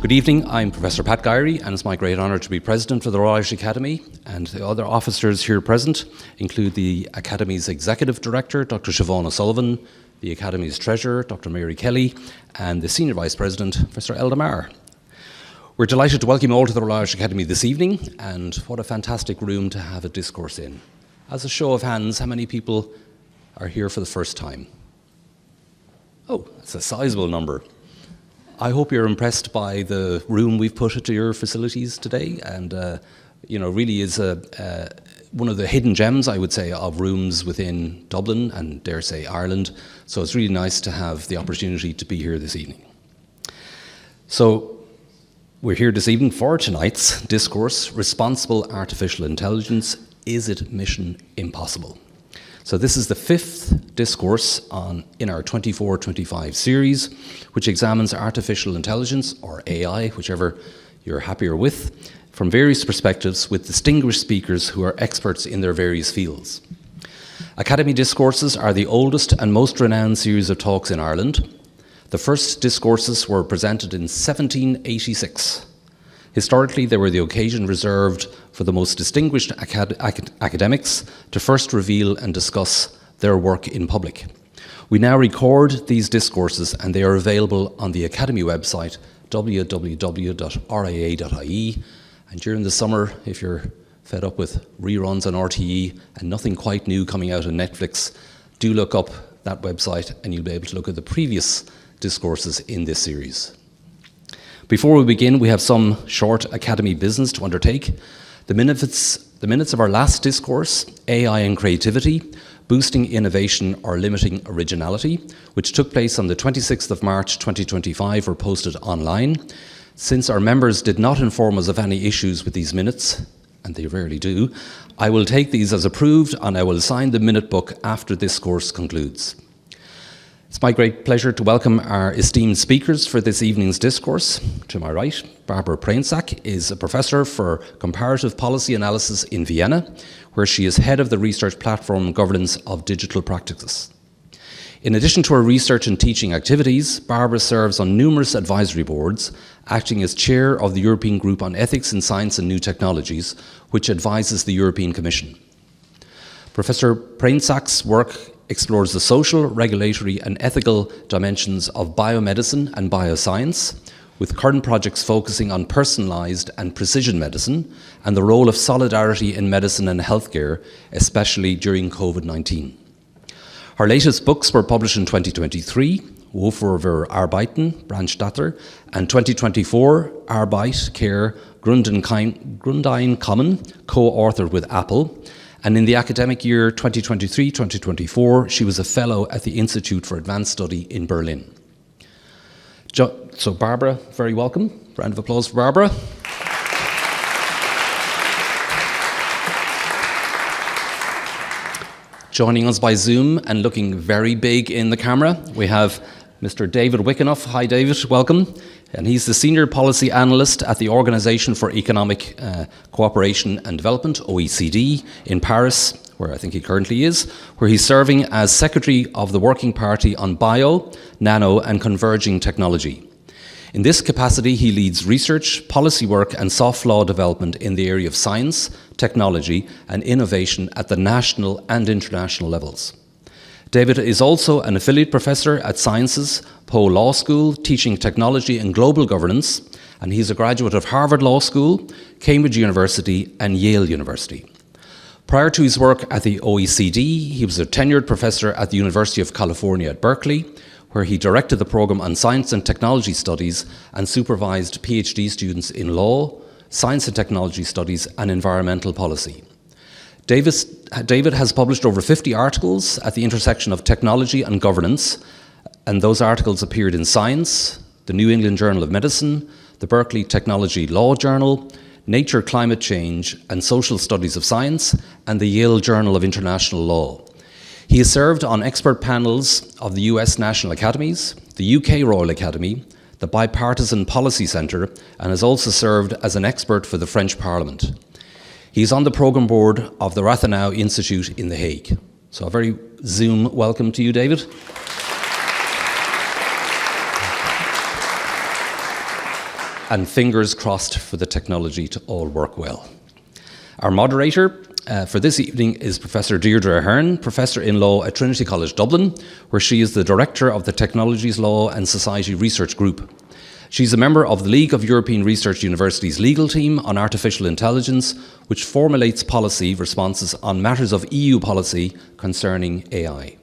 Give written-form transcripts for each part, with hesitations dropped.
Good evening, I'm Professor Pat Gyrey, and it's my great honour to be President of the Royal Irish Academy, and the other officers here present include the Academy's Executive Director, Dr. Siobhan O'Sullivan, the Academy's Treasurer, Dr. Mary Kelly, and the Senior Vice President, Professor Elda Maher. We're delighted to welcome you all to the Royal Irish Academy this evening, and what a fantastic room to have a discourse in. As a show of hands, how many people are here for the first time? Oh, that's a sizable number. I hope you're impressed by the room we've put into your facilities today, and really is one of the hidden gems, I would say, of rooms within Dublin and, dare say, Ireland. So it's really nice to have the opportunity to be here this evening. So we're here this evening for tonight's discourse, Responsible Artificial Intelligence, Is It Mission Impossible? So this is the fifth discourse in our 24-25 series, which examines artificial intelligence, or AI, whichever you're happier with, from various perspectives with distinguished speakers who are experts in their various fields. Academy Discourses are the oldest and most renowned series of talks in Ireland. The first discourses were presented in 1786. Historically, they were the occasion reserved for the most distinguished academics to first reveal and discuss their work in public. We now record these discourses, and they are available on the Academy website, www.raa.ie. And during the summer, if you're fed up with reruns on RTE and nothing quite new coming out on Netflix, do look up that website and you'll be able to look at the previous discourses in this series. Before we begin, we have some short Academy business to undertake. The minutes of our last discourse, AI and Creativity, Boosting Innovation or Limiting Originality, which took place on the 26th of March 2025, were posted online. Since our members did not inform us of any issues with these minutes, and they rarely do, I will take these as approved and I will sign the minute book after this course concludes. It's my great pleasure to welcome our esteemed speakers for this evening's discourse. To my right, Barbara Prainsack is a professor for comparative policy analysis in Vienna, where she is head of the research platform Governance of Digital Practices. In addition to her research and teaching activities, Barbara serves on numerous advisory boards, acting as chair of the European Group on Ethics in Science and New Technologies, which advises the European Commission. Professor Prainsack's work explores the social, regulatory and ethical dimensions of biomedicine and bioscience, with current projects focusing on personalised and precision medicine and the role of solidarity in medicine and healthcare, especially during COVID-19. Her latest books were published in 2023, Wofür wir arbeiten, Brandstatter, and 2024, Arbeit, Care, Grundeinkommen, co-authored with Apple. And in the academic year 2023-2024, she was a fellow at the Institute for Advanced Study in Berlin. So Barbara, very welcome. Round of applause for Barbara. Joining us by Zoom and looking very big in the camera, we have Mr. David Winickoff. Hi, David, welcome. And he's the Senior Policy Analyst at the Organization for Economic Cooperation and Development, OECD, in Paris, where I think he currently is, where he's serving as Secretary of the Working Party on Bio, Nano and Converging Technology. In this capacity, he leads research, policy work and soft law development in the area of science, technology and innovation at the national and international levels. David is also an affiliate professor at Sciences Po Law School, teaching technology and global governance, and he's a graduate of Harvard Law School, Cambridge University, and Yale University. Prior to his work at the OECD, he was a tenured professor at the University of California at Berkeley, where he directed the program on science and technology studies and supervised PhD students in law, science and technology studies, and environmental policy. David has published over 50 articles at the intersection of technology and governance, and those articles appeared in Science, the New England Journal of Medicine, the Berkeley Technology Law Journal, Nature Climate Change and Social Studies of Science, and the Yale Journal of International Law. He has served on expert panels of the US National Academies, the UK Royal Academy, the Bipartisan Policy Centre, and has also served as an expert for the French Parliament. He's on the programme board of the Rathenau Institute in The Hague. So a very Zoom welcome to you, David. and fingers crossed for the technology to all work well. Our moderator for this evening is Professor Deirdre Ahern, Professor in Law at Trinity College Dublin, where she is the Director of the Technologies Law and Society Research Group. She's a member of the League of European Research Universities legal team on artificial intelligence, which formulates policy responses on matters of EU policy concerning AI.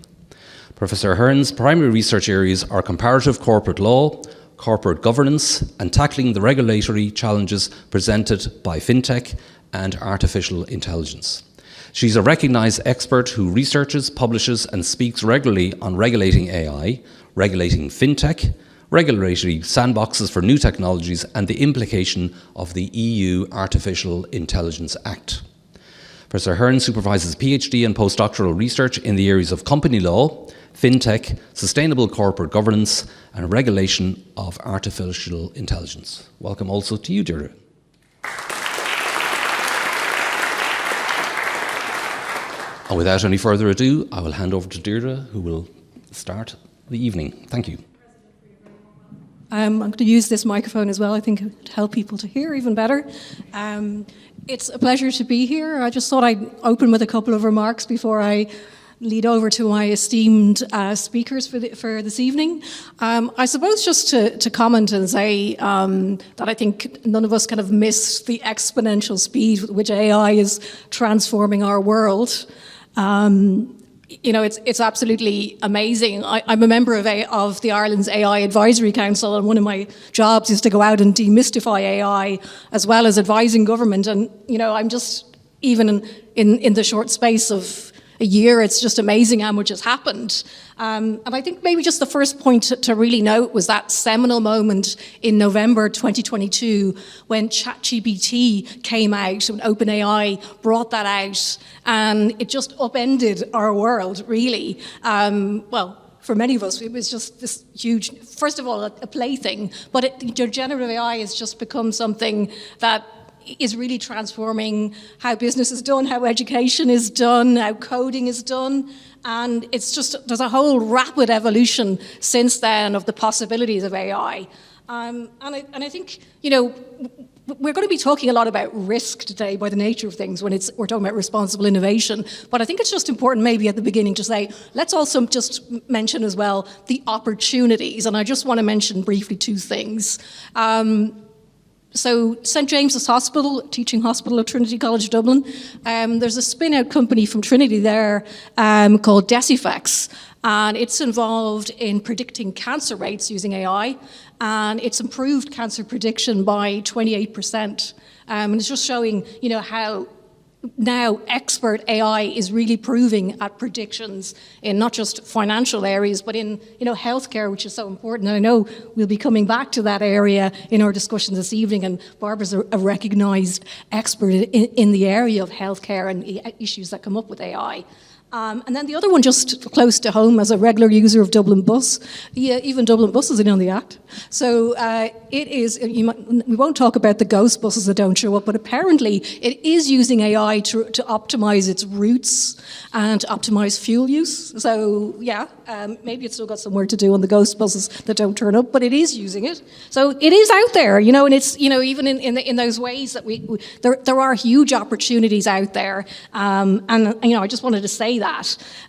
Professor Ahern's primary research areas are comparative corporate law, corporate governance, and tackling the regulatory challenges presented by fintech and artificial intelligence. She's a recognised expert who researches, publishes, and speaks regularly on regulating AI, regulating fintech, regulatory sandboxes for new technologies, and the implication of the EU Artificial Intelligence Act. Professor Ahern supervises PhD and postdoctoral research in the areas of company law, fintech, sustainable corporate governance, and regulation of artificial intelligence. Welcome also to you, Deirdre. And without any further ado, I will hand over to Deirdre, who will start the evening. Thank you. I'm going to use this microphone as well. I think it would help people to hear even better. It's a pleasure to be here. I just thought I'd open with a couple of remarks before I lead over to my esteemed speakers for this evening. I suppose just to comment and say that I think none of us kind of miss the exponential speed with which AI is transforming our world. It's absolutely amazing. I'm a member of the Ireland's AI Advisory Council, and one of my jobs is to go out and demystify AI as well as advising government. And, I'm just, even in the short space of a year, it's just amazing how much has happened. And I think maybe just the first point to really note was that seminal moment in November 2022 when ChatGPT came out, when OpenAI brought that out, and it just upended our world, really. For many of us, it was just this huge, first of all, a plaything, but generative AI has just become something that is really transforming how business is done, how education is done, how coding is done. And it's just, there's a whole rapid evolution since then of the possibilities of AI. And I think, we're going to be talking a lot about risk today by the nature of things when we're talking about responsible innovation. But I think it's just important maybe at the beginning to say, let's also just mention as well the opportunities. And I just want to mention briefly two things. So St James's Hospital, teaching hospital at Trinity College Dublin, there's a spin-out company from Trinity there called Decifex, and it's involved in predicting cancer rates using AI, and it's improved cancer prediction by 28%. And it's just showing, how now expert AI is really proving at predictions in not just financial areas, but in healthcare, which is so important. And I know we'll be coming back to that area in our discussion this evening, and Barbara's a recognised expert in the area of healthcare and issues that come up with AI. And then the other one, just close to home, as a regular user of Dublin Bus, even Dublin Bus is in on the act. So it is, we won't talk about the ghost buses that don't show up, but apparently it is using AI to optimise its routes and to optimise fuel use. So maybe it's still got some work to do on the ghost buses that don't turn up, but it is using it. So it is out there, and it's, even in those ways that there are huge opportunities out there. And I just wanted to say that.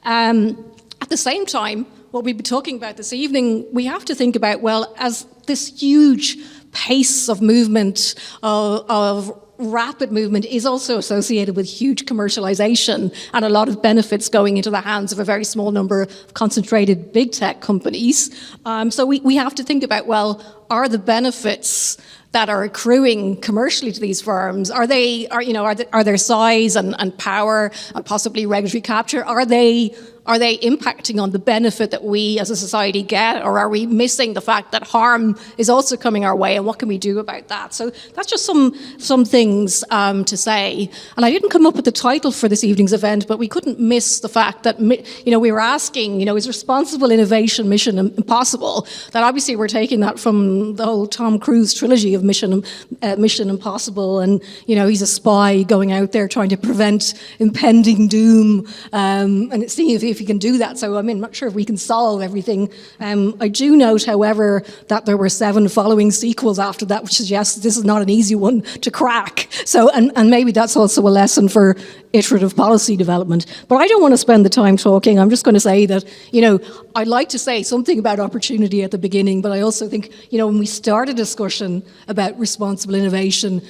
At the same time, what we've been talking about this evening, we have to think about, well, as this huge pace of movement, of rapid movement, is also associated with huge commercialization and a lot of benefits going into the hands of a very small number of concentrated big tech companies. So we have to think about, well, are the benefits that are accruing commercially to these firms, are their size and power and possibly regulatory capture, are they impacting on the benefit that we as a society get, or are we missing the fact that harm is also coming our way, and what can we do about that? So that's just some things to say. And I didn't come up with the title for this evening's event, but we couldn't miss the fact that we were asking, is responsible innovation mission impossible? That obviously we're taking that from the whole Tom Cruise trilogy of Mission Impossible, and he's a spy going out there trying to prevent impending doom, and seeing if if you can do that. So I'm not sure if we can solve everything. I do note, however, that there were 7 following sequels after that, which suggests this is not an easy one to crack. So, and maybe that's also a lesson for iterative policy development. But I don't want to spend the time talking. I'm just going to say that, I'd like to say something about opportunity at the beginning, but I also think, when we start a discussion about responsible innovation,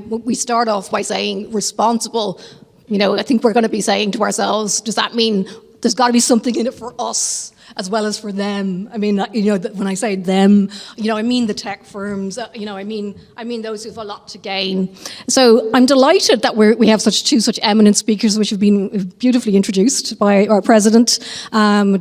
we start off by saying responsible. I think we're going to be saying to ourselves, does that mean there's got to be something in it for us as well as for them? I mean, when I say them, I mean the tech firms. I mean those who have a lot to gain. So I'm delighted that we have two such eminent speakers, which have been beautifully introduced by our president.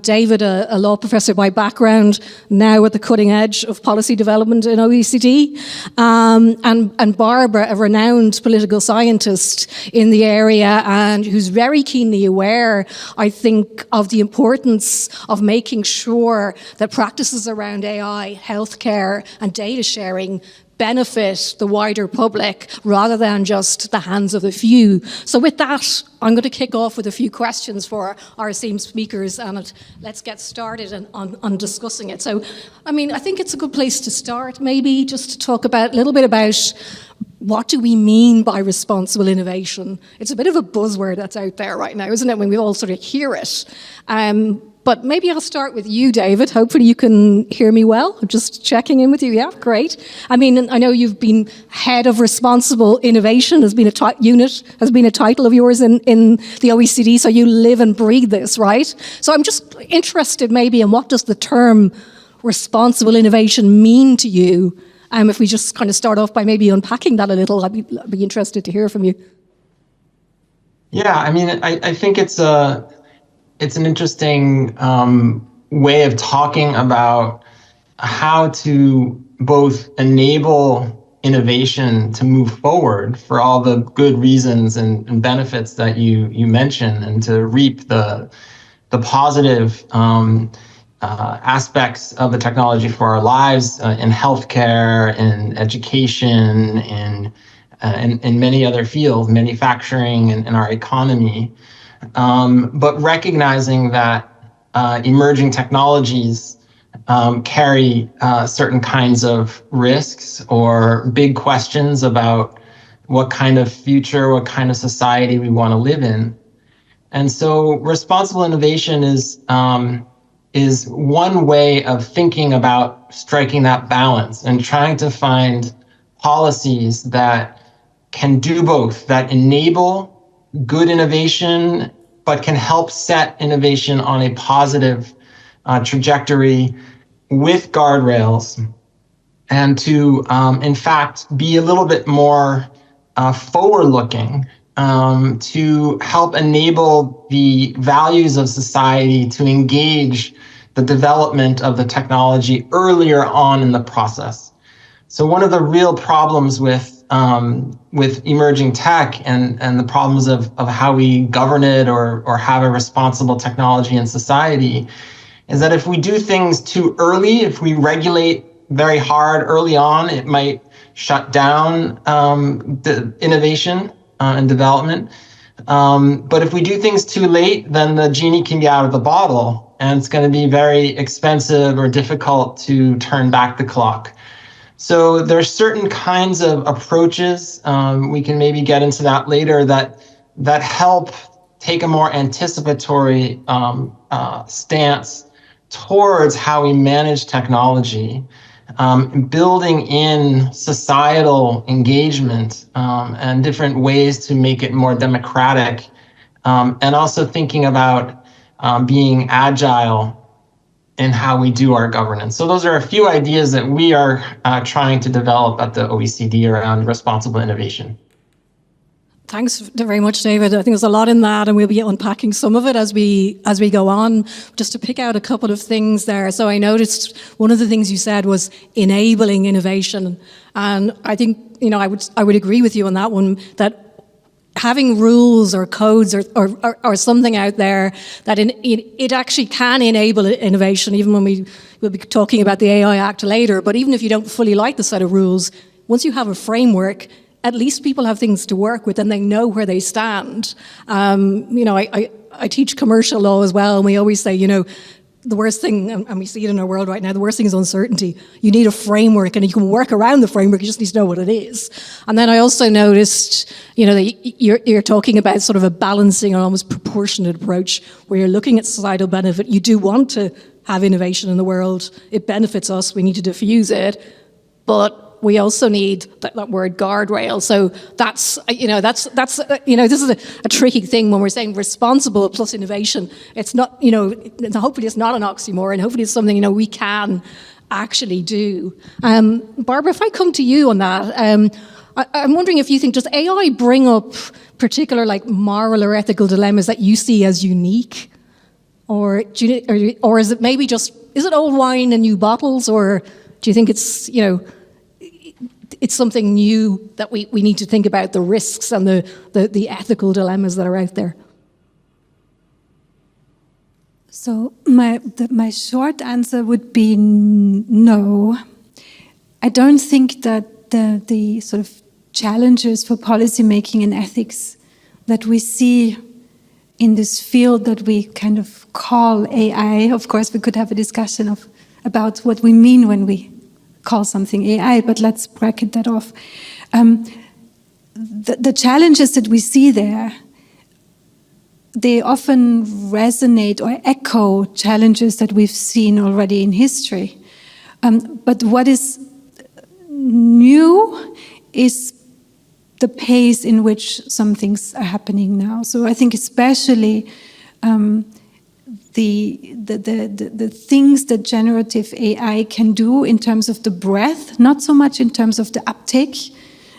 David, a law professor by background, now at the cutting edge of policy development in OECD, and Barbara, a renowned political scientist in the area, and who's very keenly aware, I think, of the importance of making sure that practices around AI, healthcare, and data sharing benefit the wider public rather than just the hands of a few. So with that, I'm going to kick off with a few questions for our esteemed speakers, and let's get started on discussing it. So, I think it's a good place to start, maybe just to talk a little bit about what do we mean by responsible innovation? It's a bit of a buzzword that's out there right now, isn't it, when we all sort of hear it? But maybe I'll start with you, David. Hopefully you can hear me well. I'm just checking in with you. Yeah, great. I know you've been head of responsible innovation, has been a title of yours in the OECD, so you live and breathe this, right? So I'm just interested maybe in what does the term responsible innovation mean to you? If we just kind of start off by maybe unpacking that a little, I'd be interested to hear from you. Yeah, I think it's an interesting way of talking about how to both enable innovation to move forward for all the good reasons and benefits that you mentioned, and to reap the positive aspects of the technology for our lives in healthcare, in education, in many other fields, manufacturing, and our economy. But recognizing that emerging technologies carry certain kinds of risks or big questions about what kind of future, what kind of society we want to live in. And so responsible innovation is one way of thinking about striking that balance and trying to find policies that can do both, that enable good innovation, but can help set innovation on a positive trajectory with guardrails, and to, in fact, be a little bit more forward-looking to help enable the values of society to engage the development of the technology earlier on in the process. So one of the real problems with emerging tech and the problems of how we govern it or have a responsible technology in society is that if we do things too early, if we regulate very hard early on, it might shut down the innovation and development. But if we do things too late, then the genie can be out of the bottle, and it's going to be very expensive or difficult to turn back the clock. So there's certain kinds of approaches, we can maybe get into that later, that help take a more anticipatory stance towards how we manage technology, building in societal engagement and different ways to make it more democratic, and also thinking about being agile in how we do our governance. So those are a few ideas that we are trying to develop at the OECD around responsible innovation. Thanks very much, David. I think there's a lot in that, and we'll be unpacking some of it as we go on. Just to pick out a couple of things there. So I noticed one of the things you said was enabling innovation, and I think I would agree with you on that one, that having rules or codes or something out there that it actually can enable innovation, even when we'll be talking about the AI Act later. But even if you don't fully like the set of rules, once you have a framework, at least people have things to work with and they know where they stand. I I teach commercial law as well, and we always say, the worst thing, and we see it in our world right now, the worst thing is uncertainty. You need a framework, and you can work around the framework, you just need to know what it is. And then I also noticed, that you're talking about sort of a balancing and almost proportionate approach, where you're looking at societal benefit. You do want to have innovation in the world. It benefits us, we need to diffuse it, but we also need that word guardrail. So that's this is a tricky thing when we're saying responsible plus innovation. It's not, hopefully it's not an oxymoron. Hopefully it's something, we can actually do. Barbara, if I come to you on that, I'm wondering if you think, does AI bring up particular moral or ethical dilemmas that you see as unique? Or is it maybe is it old wine in new bottles? Or do you think it's, it's something new that we need to think about, the risks and the ethical dilemmas that are out there? So my short answer would be no. I don't think that the sort of challenges for policymaking and ethics that we see in this field that we kind of call AI, of course we could have a discussion about what we mean when we call something AI, but let's bracket that off. The challenges that we see there, they often resonate or echo challenges that we've seen already in history. But what is new is the pace in which some things are happening now. So I think especially the things that generative AI can do in terms of the breadth, not so much in terms of the uptake.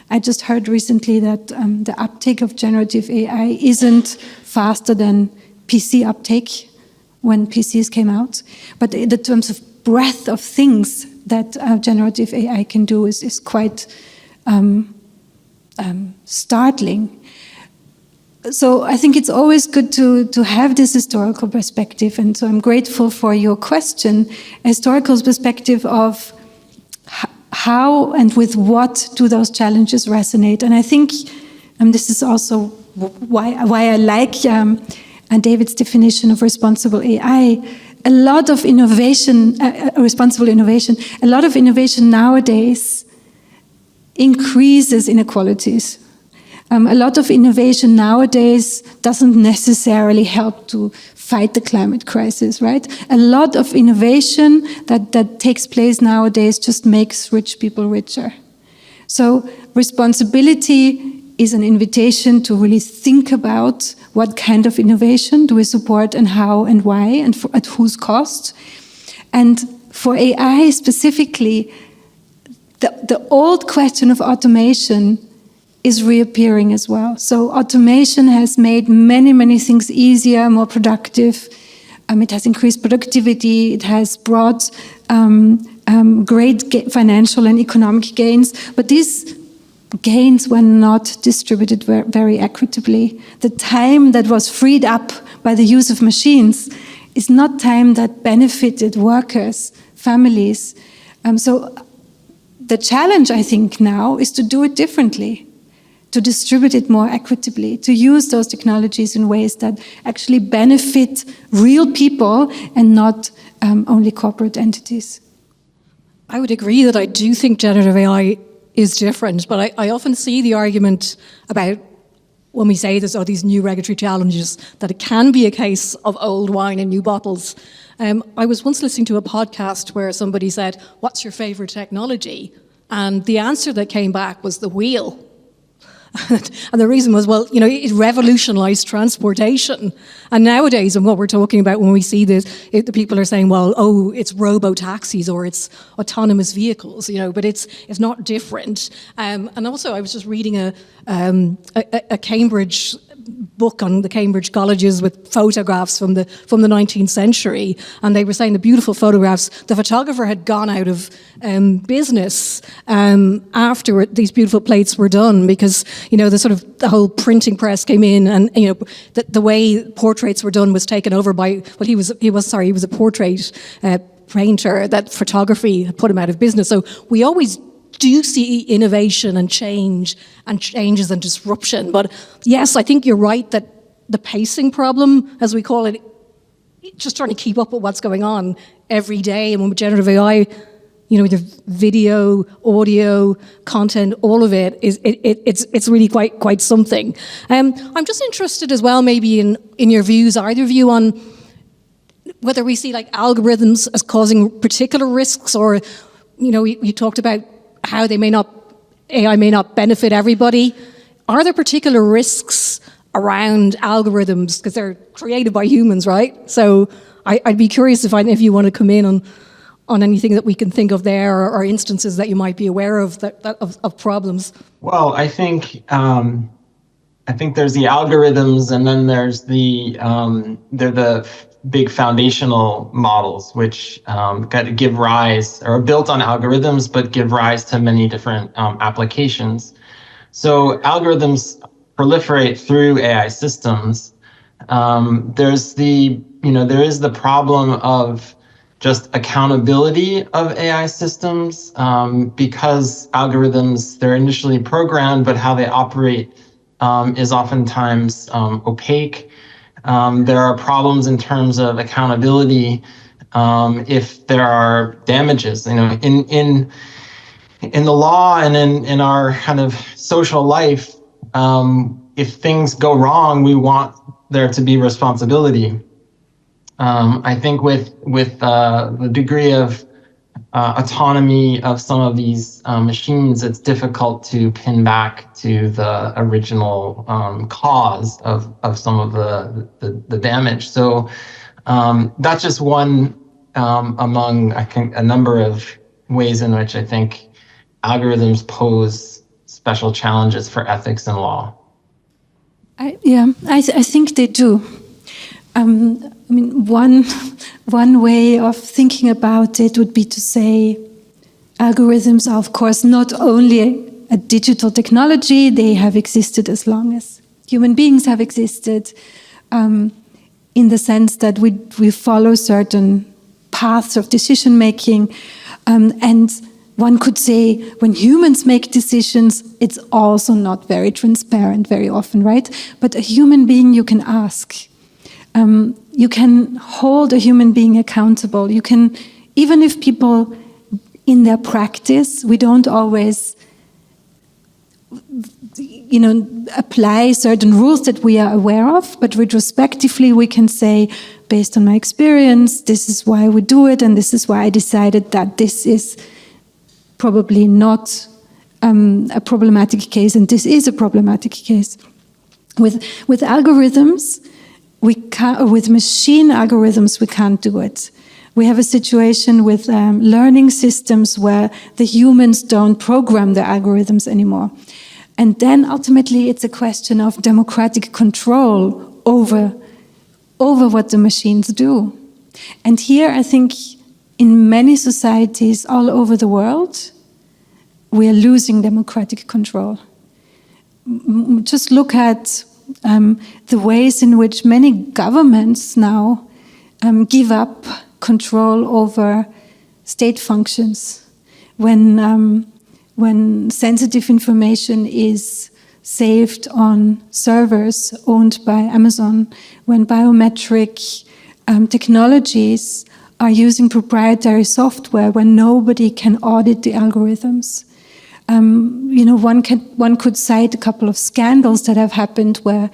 I just heard recently that the uptake of generative AI isn't faster than PC uptake when PCs came out. But in the terms of breadth of things that generative AI can do is quite startling. So I think it's always good to have this historical perspective, and so I'm grateful for your question, a historical perspective of how and with what do those challenges resonate. And I think this is also why I like David's definition of responsible AI. A lot of innovation, responsible innovation, a lot of innovation nowadays increases inequalities. A lot of innovation nowadays doesn't necessarily help to fight the climate crisis, right? A lot of innovation that takes place nowadays just makes rich people richer. So responsibility is an invitation to really think about what kind of innovation do we support and how and why and at whose cost. And for AI specifically, the old question of automation is reappearing as well. So automation has made many, many things easier, more productive. It has increased productivity. It has brought great financial and economic gains. But these gains were not distributed very equitably. The time that was freed up by the use of machines is not time that benefited workers, families. So the challenge, I think, now is to do it differently, to distribute it more equitably, to use those technologies in ways that actually benefit real people and not only corporate entities. I would agree that I do think generative AI is different, but I often see the argument about when we say there's all these new regulatory challenges, that it can be a case of old wine in new bottles. I was once listening to a podcast where somebody said, "What's your favorite technology?" And the answer that came back was the wheel. And the reason was, well, it revolutionized transportation. And nowadays, and what we're talking about when we see this, the people are saying, well, it's robo-taxis or it's autonomous vehicles, but it's not different. And also, I was just reading a Cambridge book on the Cambridge colleges with photographs from the 19th century, and they were saying the beautiful photographs. The photographer had gone out of business after these beautiful plates were done, because the whole printing press came in, and the way portraits were done was taken over by he was a portrait painter. That photography had put him out of business. So we always do see innovation and changes and disruption. But yes, I think you're right that the pacing problem, as we call it, just trying to keep up with what's going on every day. And with generative AI, either video, audio, content, all of it it's really quite something. I'm just interested as well, maybe in your views, either of you, on whether we see like algorithms as causing particular risks, or you talked about how AI may not benefit everybody. Are there particular risks around algorithms, because they're created by humans, right? So I'd be curious if you want to come in on anything that we can think of there, or instances that you might be aware of of problems. Well, I think there's the algorithms, and then there's they're the big foundational models, which give rise, or are built on algorithms, but give rise to many different applications. So algorithms proliferate through AI systems. There is the problem of just accountability of AI systems, because algorithms, they're initially programmed, but how they operate is oftentimes opaque. There are problems in terms of accountability if there are damages. In the law and in our kind of social life, if things go wrong, we want there to be responsibility. I think with the degree of autonomy of some of these machines, it's difficult to pin back to the original cause of some of the damage. So that's just one among, I think, a number of ways in which I think algorithms pose special challenges for ethics and law. I think they do. One way of thinking about it would be to say algorithms are, of course, not only a digital technology, they have existed as long as human beings have existed, in the sense that we follow certain paths of decision making, and one could say when humans make decisions, it's also not very transparent very often, right? But a human being you can ask. You can hold a human being accountable. You can, even if people in their practice, we don't always, apply certain rules that we are aware of, but retrospectively we can say, based on my experience, this is why we do it, and this is why I decided that this is probably not a problematic case, and this is a problematic case. With algorithms, with machine algorithms, we can't do it. We have a situation with learning systems where the humans don't program the algorithms anymore. And then ultimately it's a question of democratic control over what the machines do. And here I think in many societies all over the world, we are losing democratic control. Just look at the ways in which many governments now give up control over state functions. When sensitive information is saved on servers owned by Amazon, when biometric technologies are using proprietary software, when nobody can audit the algorithms. One could cite a couple of scandals that have happened where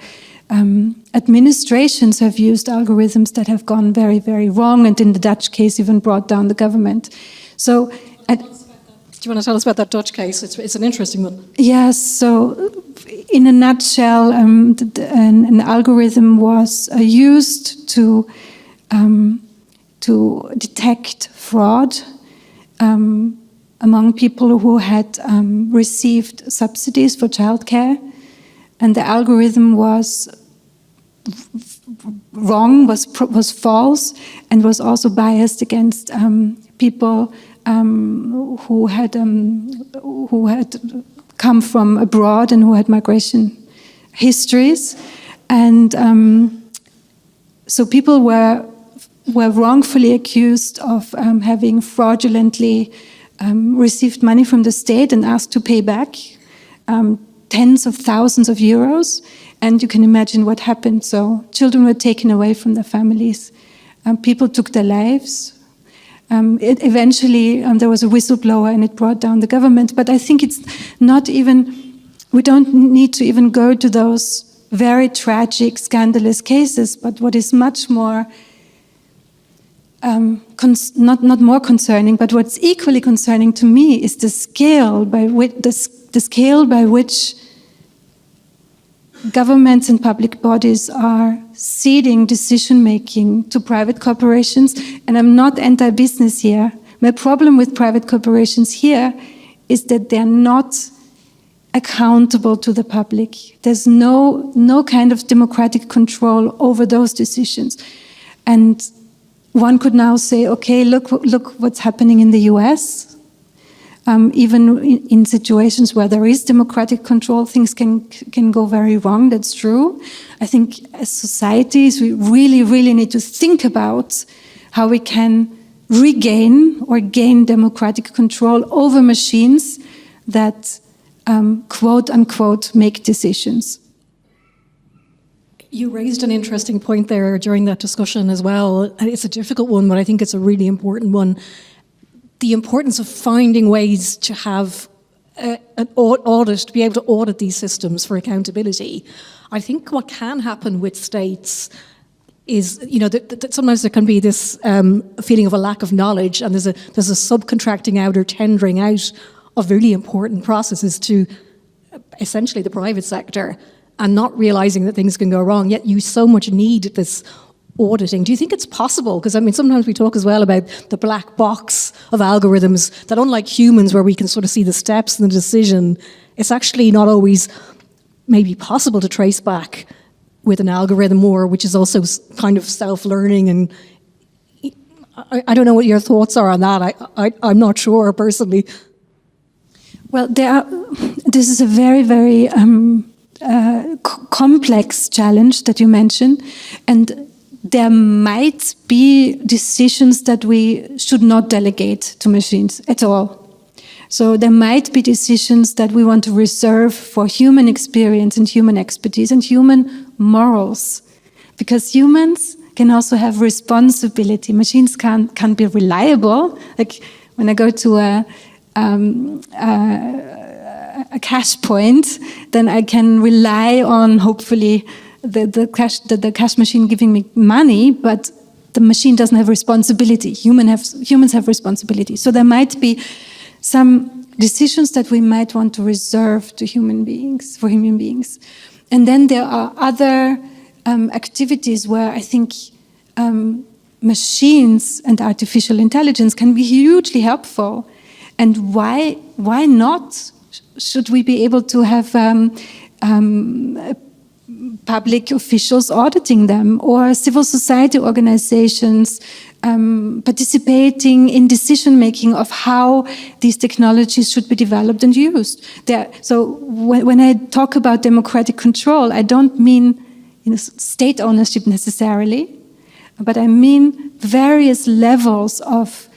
administrations have used algorithms that have gone very, very wrong, and in the Dutch case even brought down the government. So, do you want to tell us about that Dutch case? It's an interesting one. Yes. So, in a nutshell, an algorithm was used to detect fraud among people who had received subsidies for childcare, and the algorithm was wrong, was false, and was also biased against people who had come from abroad and who had migration histories, and so people were wrongfully accused of having fraudulently received money from the state and asked to pay back tens of thousands of euros, And you can imagine what happened. So children were taken away from their families. People took their lives. Eventually, there was a whistleblower and it brought down the government. But I think it's not even, we don't need to even go to those very tragic, scandalous cases. But what is much more, not more concerning, but what's equally concerning to me is the scale by which governments and public bodies are ceding decision-making to private corporations. And I'm not anti-business here. My problem with private corporations here is that they're not accountable to the public. There's no kind of democratic control over those decisions. And one could now say, okay, look what's happening in the US. Even in situations where there is democratic control, things can go very wrong. That's true. I think as societies, we really, really need to think about how we can regain or gain democratic control over machines that, quote unquote, make decisions. You raised an interesting point there during that discussion as well. And it's a difficult one, but I think it's a really important one. The importance of finding ways to have an audit, to be able to audit these systems for accountability. I think what can happen with states is, that sometimes there can be this feeling of a lack of knowledge, and there's a subcontracting out or tendering out of really important processes to essentially the private sector, and not realizing that things can go wrong. Yet you so much need this auditing. Do you think it's possible? Because sometimes we talk as well about the black box of algorithms, that unlike humans where we can sort of see the steps and the decision, it's actually not always maybe possible to trace back with an algorithm, or which is also kind of self-learning. And I don't know what your thoughts are on that. I'm not sure personally. Well, this is a very, very complex challenge that you mentioned, and there might be decisions that we should not delegate to machines at all. So there might be decisions that we want to reserve for human experience and human expertise and human morals, because humans can also have responsibility. Machines can be reliable. Like when I go to a cash point, then I can rely on, hopefully, the cash machine giving me money, but the machine doesn't have responsibility. Humans have responsibility. So there might be some decisions that we might want to reserve to human beings, for human beings. And then there are other activities where I think machines and artificial intelligence can be hugely helpful. And why not? Should we be able to have public officials auditing them, or civil society organizations participating in decision-making of how these technologies should be developed and used? So when I talk about democratic control, I don't mean state ownership necessarily, but I mean various levels of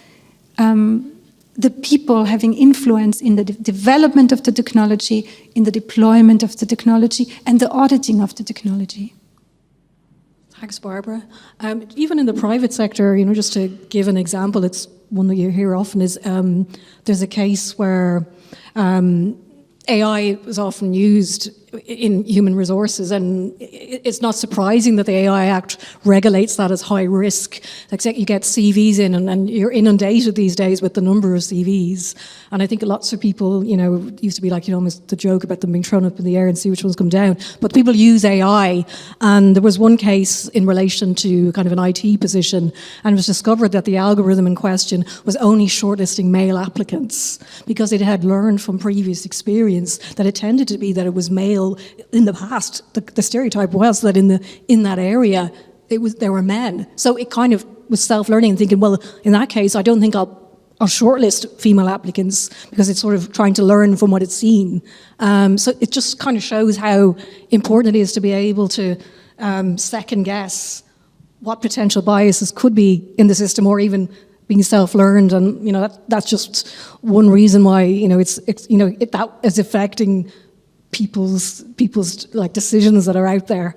the people having influence in the development of the technology, in the deployment of the technology, and the auditing of the technology. Thanks, Barbara. Even in the private sector, just to give an example, it's one that you hear often, is there's a case where AI is often used in human resources, and it's not surprising that the AI Act regulates that as high risk. Like you get CVs in, and you're inundated these days with the number of CVs. And I think lots of people, used to be like, almost the joke about them being thrown up in the air and see which ones come down. But people use AI, and there was one case in relation to kind of an IT position, and it was discovered that the algorithm in question was only shortlisting male applicants because it had learned from previous experience that it tended to be that it was male in the past. The stereotype was that in that area there were men. So it kind of was self-learning and thinking, well, in that case, I don't think I'll shortlist female applicants, because it's sort of trying to learn from what it's seen. So it just kind of shows how important it is to be able to second guess what potential biases could be in the system, or even being self-learned. And that's just one reason why that is affecting people's like decisions that are out there.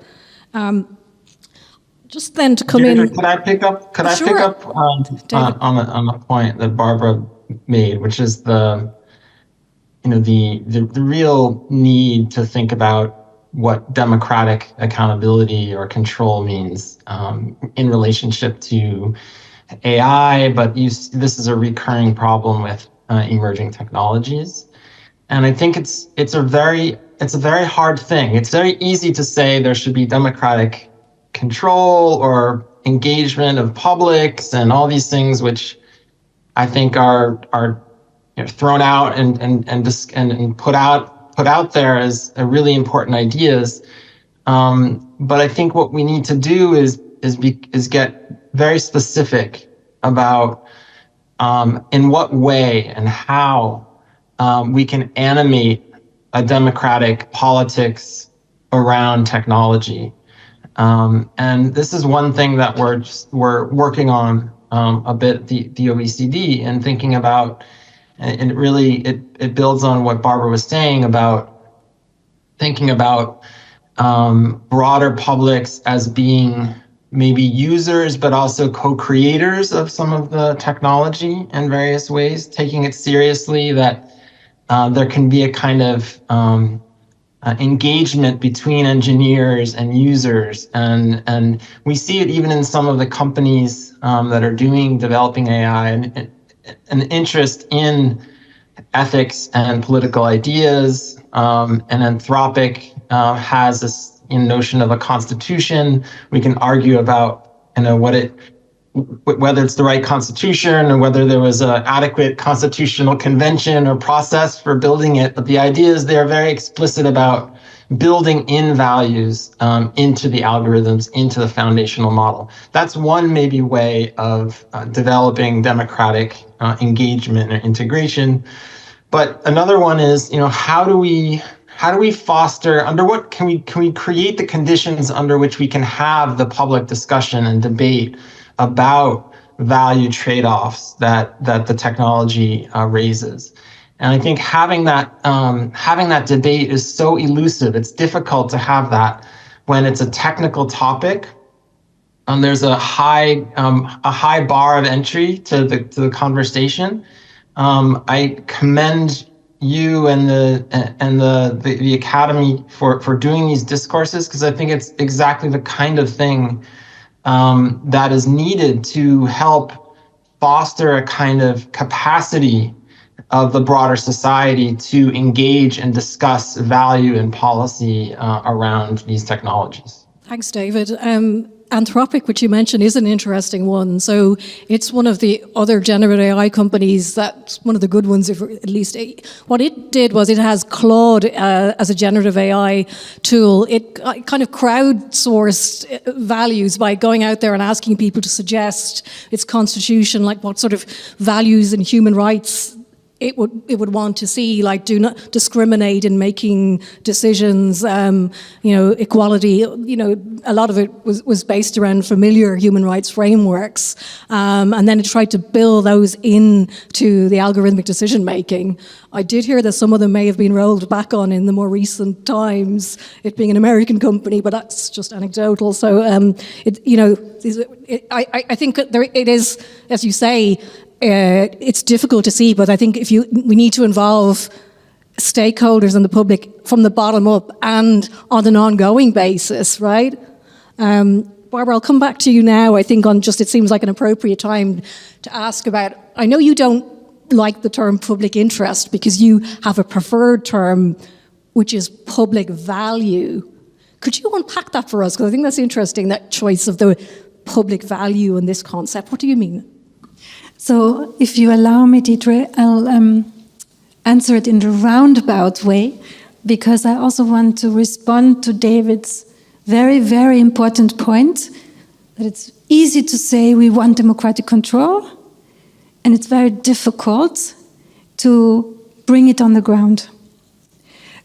Just then to come Deirdre, in. Could I pick up? Sure. On the point that Barbara made, which is the real need to think about what democratic accountability or control means in relationship to AI, but this is a recurring problem with emerging technologies, and I think it's a very hard thing. It's very easy to say there should be democratic control or engagement of publics and all these things, which I think are thrown out and put out there as really important ideas. But I think what we need to do is get very specific about in what way and how we can animate a democratic politics around technology. And this is one thing that we're working on a bit, the OECD, and thinking about, and it builds on what Barbara was saying about thinking about broader publics as being maybe users, but also co-creators of some of the technology in various ways, taking it seriously that there can be a kind of engagement between engineers and users. And we see it even in some of the companies that are developing AI, and an interest in ethics and political ideas. And Anthropic has this notion of a constitution. We can argue about whether it's the right constitution or whether there was an adequate constitutional convention or process for building it. But the idea is they're very explicit about building in values into the algorithms, into the foundational model. That's one maybe way of developing democratic engagement or integration. But another one is, how do we foster, under what can we create the conditions under which we can have the public discussion and debate about value trade-offs that the technology raises. And I think having that debate is so elusive. It's difficult to have that when it's a technical topic. There's a high bar of entry to the conversation. I commend you and the Academy for doing these discourses, because I think it's exactly the kind of thing that is needed to help foster a kind of capacity of the broader society to engage and discuss value and policy around these technologies. Thanks, David. Anthropic, which you mentioned, is an interesting one. So it's one of the other generative AI companies that's one of the good ones, at least. What it did was it has Claude as a generative AI tool. It kind of crowdsourced values by going out there and asking people to suggest its constitution, like what sort of values and human rights it would want to see, like do not discriminate in making decisions, equality, a lot of it was based around familiar human rights frameworks. And then it tried to build those into the algorithmic decision making. I did hear that some of them may have been rolled back on in the more recent times, it being an American company, but that's just anecdotal. So, I think it is, as you say, it's difficult to see, but I think we need to involve stakeholders and the public from the bottom up and on an ongoing basis, right? Barbara, I'll come back to you now. I think it seems like an appropriate time to ask about, I know you don't like the term public interest because you have a preferred term, which is public value. Could you unpack that for us? Because I think that's interesting, that choice of the public value in this concept. What do you mean? So if you allow me, Deirdre, I'll answer it in a roundabout way, because I also want to respond to David's very, very important point, that it's easy to say we want democratic control, and it's very difficult to bring it on the ground.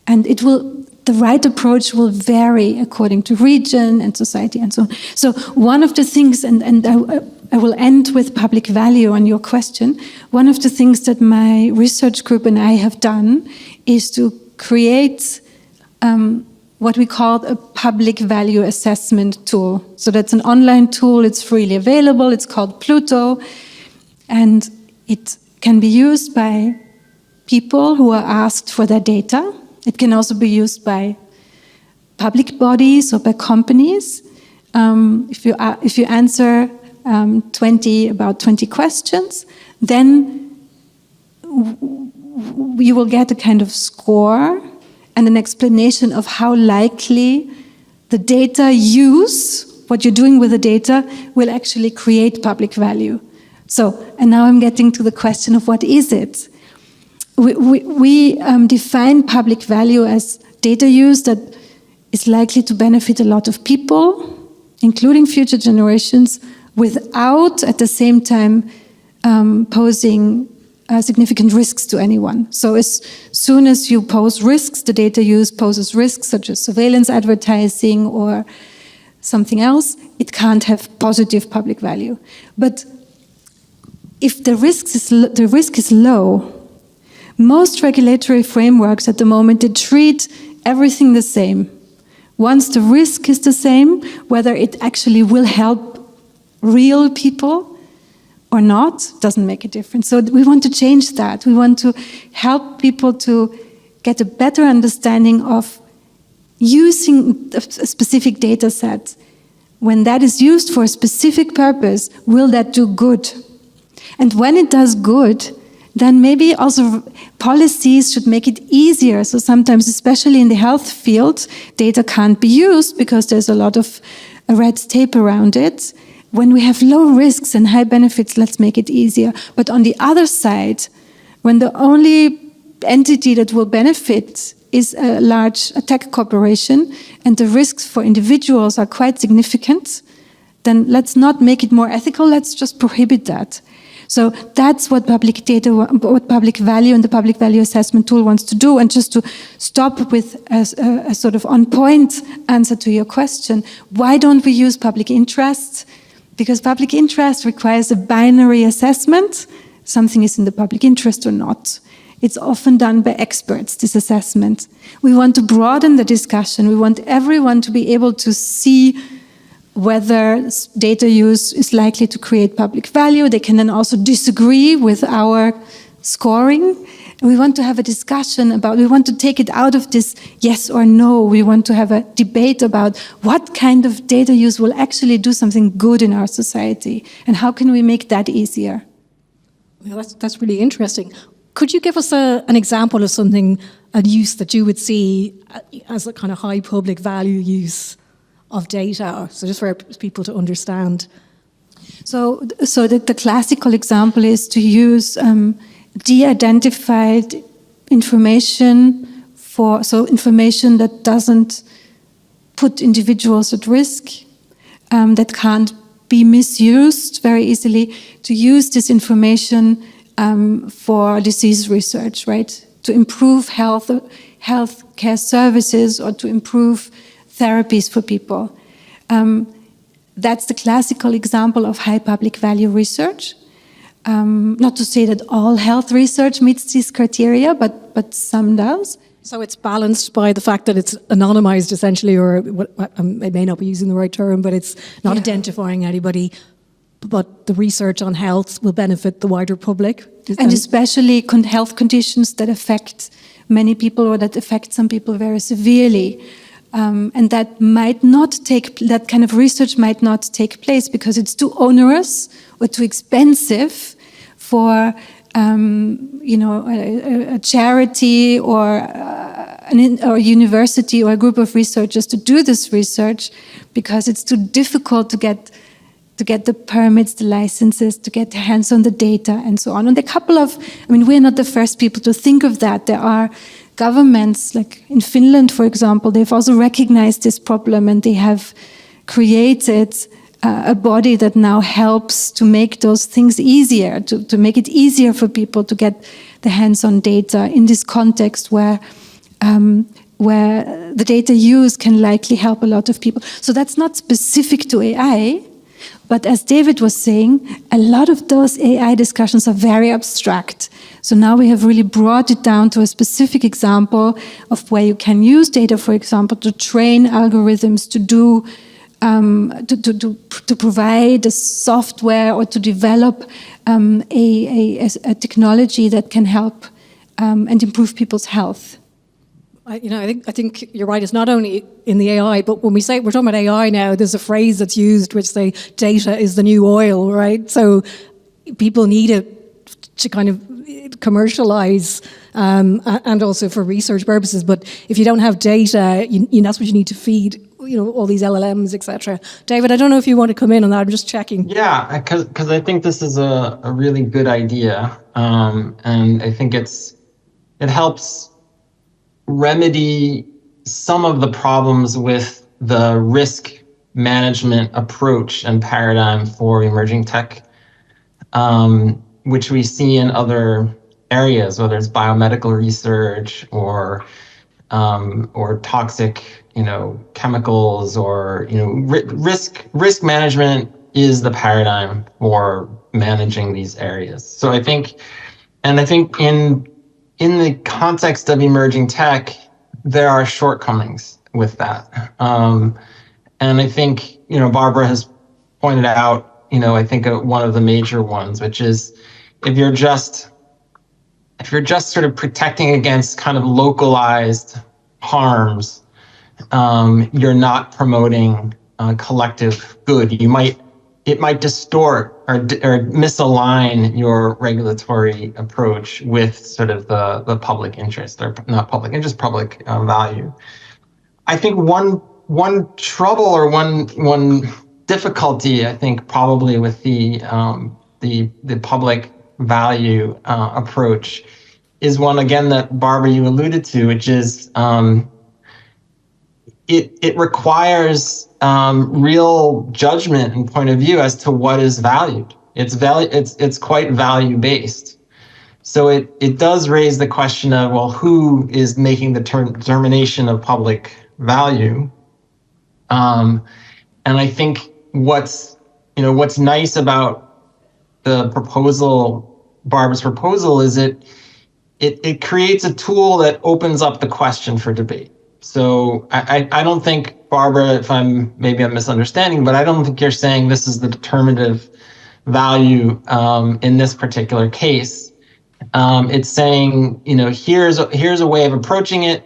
And the right approach will vary according to region and society and so on. So one of the things, and I will end with public value on your question. One of the things that my research group and I have done is to create what we call a public value assessment tool. So that's an online tool, it's freely available, it's called Pluto, and it can be used by people who are asked for their data. It can also be used by public bodies or by companies. If you answer about 20 questions, then you will get a kind of score and an explanation of how likely the data use, what you're doing with the data, will actually create public value. So, and now I'm getting to the question of what is it? We define public value as data use that is likely to benefit a lot of people, including future generations, without at the same time posing significant risks to anyone. So as soon as you pose risks, the data use poses risks such as surveillance advertising or something else, it can't have positive public value. But if the risk is low, most regulatory frameworks at the moment, they treat everything the same. Once the risk is the same, whether it actually will help real people or not, doesn't make a difference. So we want to change that. We want to help people to get a better understanding of using a specific data set. When that is used for a specific purpose, will that do good? And when it does good, then maybe also policies should make it easier. So sometimes, especially in the health field, data can't be used because there's a lot of red tape around it. When we have low risks and high benefits, let's make it easier. But on the other side, when the only entity that will benefit is a large tech corporation and the risks for individuals are quite significant, then let's not make it more ethical, let's just prohibit that. So that's what public value and the public value assessment tool wants to do. And just to stop with a sort of on-point answer to your question, why don't we use public interest? Because public interest requires a binary assessment. Something is in the public interest or not. It's often done by experts, this assessment. We want to broaden the discussion. We want everyone to be able to see whether data use is likely to create public value. They can then also disagree with our scoring. We want to have a discussion about, we want to take it out of this yes or no. We want to have a debate about what kind of data use will actually do something good in our society and how can we make that easier. Well, that's really interesting. Could you give us an example of something, a use that you would see as a kind of high public value use of data, so just for people to understand? So the classical example is to use de-identified information information that doesn't put individuals at risk, that can't be misused very easily, to use this information for disease research, right? To improve healthcare services or to improve therapies for people. That's the classical example of high public value research. Not to say that all health research meets these criteria, but some does. So it's balanced by the fact that it's anonymized essentially, or I may not be using the right term, but it's not identifying anybody, but the research on health will benefit the wider public. And especially health conditions that affect many people or that affect some people very severely. And that that kind of research might not take place because it's too onerous or too expensive for a charity or a university or a group of researchers to do this research, because it's too difficult to get the permits, the licenses, to get hands on the data and so on. And we're not the first people to think of that. There are governments, like in Finland, for example, they've also recognized this problem and they have created a body that now helps to make those things easier, to make it easier for people to get the hands-on data in this context where the data use can likely help a lot of people. So that's not specific to AI, But as David was saying, a lot of those AI discussions are very abstract. So now we have really brought it down to a specific example of where you can use data, for example, to train algorithms to do to provide a software or to develop a technology that can help and improve people's health. I think you're right. It's not only in the AI, but when we're talking about AI now, there's a phrase that's used which say data is the new oil, right? So people need it to kind of commercialize and also for research purposes. But if you don't have data, that's what you need to feed. All these LLMs, etc. David, I don't know if you want to come in on that. I'm just checking. Yeah, because I think this is a really good idea, and I think it helps remedy some of the problems with the risk management approach and paradigm for emerging tech, which we see in other areas, whether it's biomedical research or toxic, chemicals, or risk management is the paradigm for managing these areas. So I think in the context of emerging tech, there are shortcomings with that. And I think, Barbara has pointed out, I think one of the major ones, which is if you're just sort of protecting against kind of localized harms, you're not promoting collective good. It might distort or misalign your regulatory approach with sort of the public interest, or not public interest, public value. I think one trouble or one difficulty, I think, probably with the public value approach is one, again, that Barbara, you alluded to, which is it requires real judgment and point of view as to what is valued. It's quite value based. So it does raise the question of, well, who is making the determination of public value? And I think what's nice about the proposal, Barbara's proposal, is it creates a tool that opens up the question for debate. So I don't think, Barbara, maybe I'm misunderstanding, but I don't think you're saying this is the determinative value in this particular case. It's saying, here's a way of approaching it,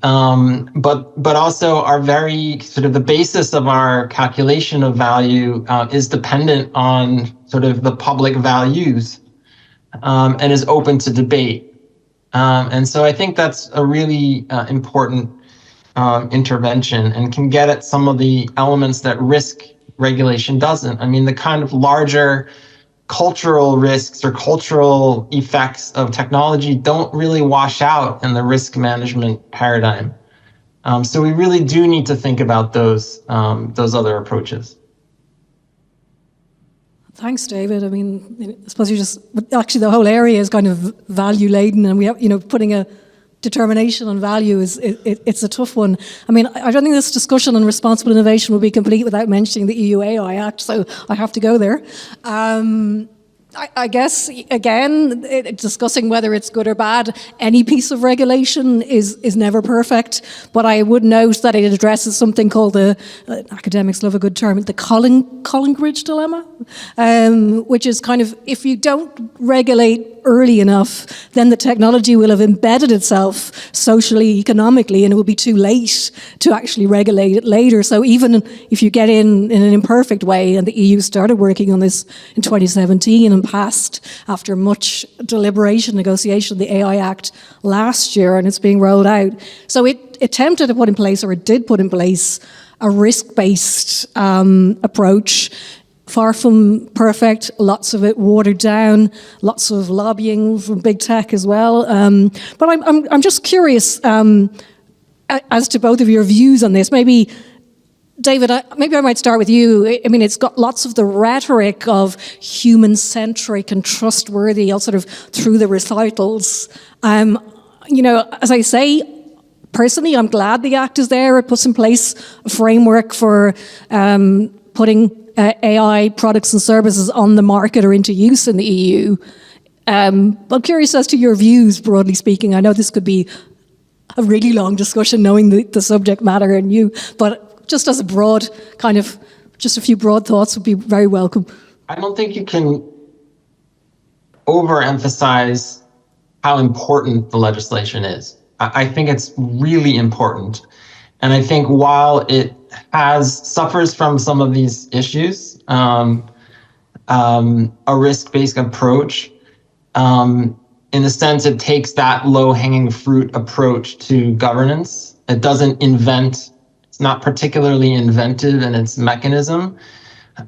but also our very sort of the basis of our calculation of value is dependent on sort of the public values and is open to debate. And so I think that's a really important intervention and can get at some of the elements that risk regulation doesn't. I mean, the kind of larger cultural risks or cultural effects of technology don't really wash out in the risk management paradigm. So we really do need to think about those other approaches. Thanks, David. I mean, I suppose actually the whole area is kind of value laden, and we have, putting a determination on value it's a tough one. I mean, I don't think this discussion on responsible innovation will be complete without mentioning the EU AI Act, so I have to go there. I guess, again, discussing whether it's good or bad, any piece of regulation is never perfect, but I would note that it addresses something called academics love a good term, the Collingridge dilemma, which is kind of, if you don't regulate early enough, then the technology will have embedded itself socially, economically, and it will be too late to actually regulate it later. So even if you get in an imperfect way, and the EU started working on this in 2017 and passed after much deliberation, negotiation, the AI Act last year, and it's being rolled out. So it attempted to put in place, or it did put in place, a risk-based approach. Far from perfect, lots of it watered down, lots of lobbying from big tech as well. But I'm just curious as to both of your views on this. Maybe, David, maybe I might start with you. I mean, it's got lots of the rhetoric of human-centric and trustworthy, all sort of through the recitals. As I say, personally, I'm glad the Act is there. It puts in place a framework for putting AI products and services on the market or into use in the EU. I'm curious as to your views, broadly speaking. I know this could be a really long discussion knowing the subject matter and you, but just as a broad kind of, just a few broad thoughts would be very welcome. I don't think you can overemphasize how important the legislation is. I think it's really important. And I think while it suffers from some of these issues, a risk-based approach, in a sense, it takes that low-hanging fruit approach to governance. It doesn't invent, it's not particularly inventive in its mechanism.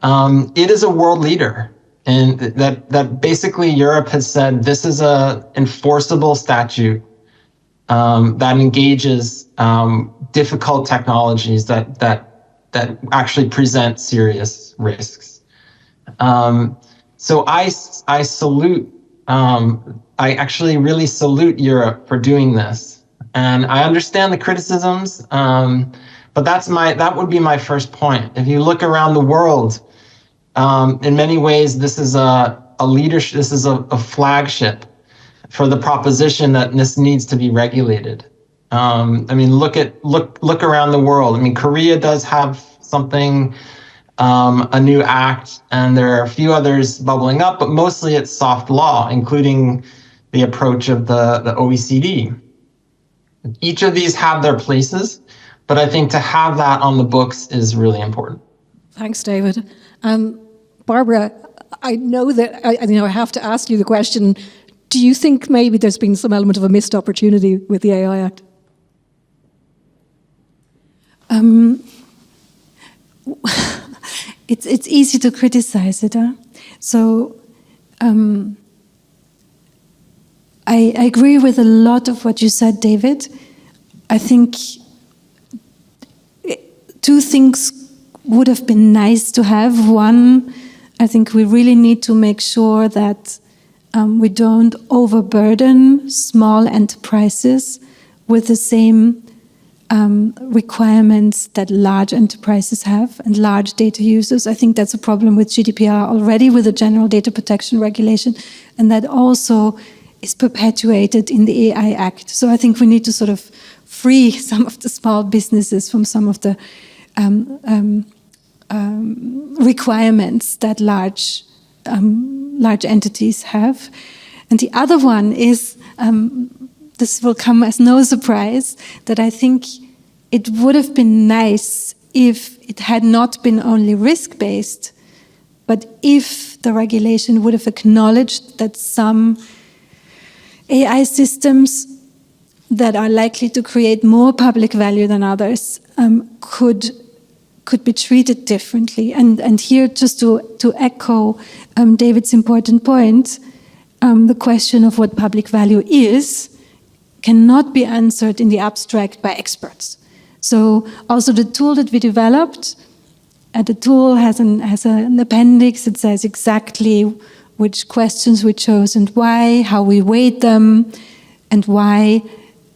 It is a world leader. And that basically Europe has said this is a enforceable statute that engages difficult technologies that actually present serious risks. So I salute. I actually really salute Europe for doing this, and I understand the criticisms. But that would be my first point. If you look around the world, in many ways, this is a leadership. This is a flagship for the proposition that this needs to be regulated. I mean, look around the world. I mean, Korea does have something, a new act, and there are a few others bubbling up, but mostly it's soft law, including the approach of the OECD. Each of these have their places, but I think to have that on the books is really important. Thanks, David. Barbara, I know that I have to ask you the question, do you think maybe there's been some element of a missed opportunity with the AI Act? It's easy to criticize it. So I agree with a lot of what you said, David. I think two things would have been nice to have. One, I think we really need to make sure that we don't overburden small enterprises with the same requirements that large enterprises have and large data users. I think that's a problem with GDPR already, with the General Data Protection Regulation, and that also is perpetuated in the AI Act. So I think we need to sort of free some of the small businesses from some of the requirements that large entities have. And the other one is, this will come as no surprise, that I think it would have been nice if it had not been only risk-based, but if the regulation would have acknowledged that some AI systems that are likely to create more public value than others could be treated differently. And here, just to echo David's important point, the question of what public value is cannot be answered in the abstract by experts. So also the tool that we developed, the tool has an appendix that says exactly which questions we chose and why, how we weighed them, and why,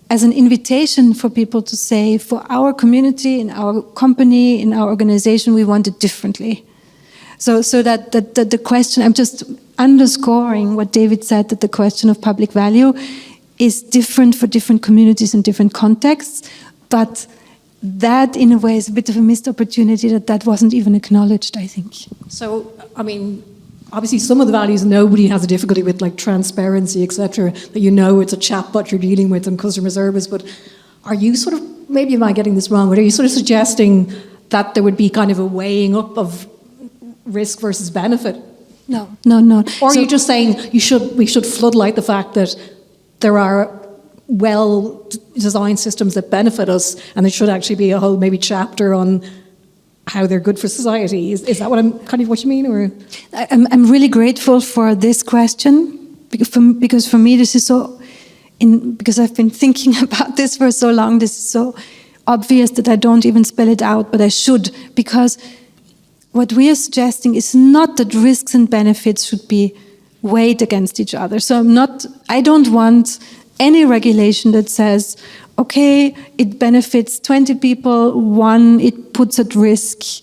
as an invitation for people to say, for our community, in our company, in our organization, we want it differently. So that the question, I'm just underscoring what David said, that the question of public value is different for different communities and different contexts, but that in a way is a bit of a missed opportunity that wasn't even acknowledged, I think. So, I mean, obviously some of the values nobody has a difficulty with, like transparency, etc., that you know it's a chatbot you're dealing with and customer service, but are you sort of, maybe am I getting this wrong, but are you sort of suggesting that there would be kind of a weighing up of risk versus benefit? No. Or are you just saying we should floodlight the fact that there are well-designed systems that benefit us, and there should actually be a whole maybe chapter on how they're good for society? Is that what what you mean? Or I'm really grateful for this question, because for me this is so, because I've been thinking about this for so long, this is so obvious that I don't even spell it out, but I should, because what we are suggesting is not that risks and benefits should be weighed against each other. So I don't want any regulation that says, okay, it benefits 20 people, one, it puts at risk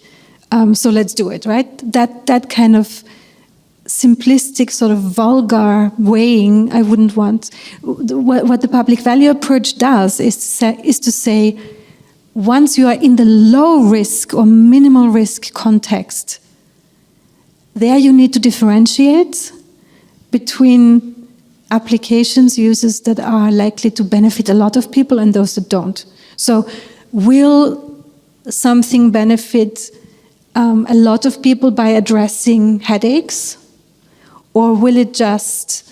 so let's do it, right? That kind of simplistic, sort of vulgar weighing, I wouldn't want. What the public value approach does is to say, once you are in the low risk or minimal risk context, there you need to differentiate between applications, uses that are likely to benefit a lot of people and those that don't. So will something benefit a lot of people by addressing headaches? Or will it just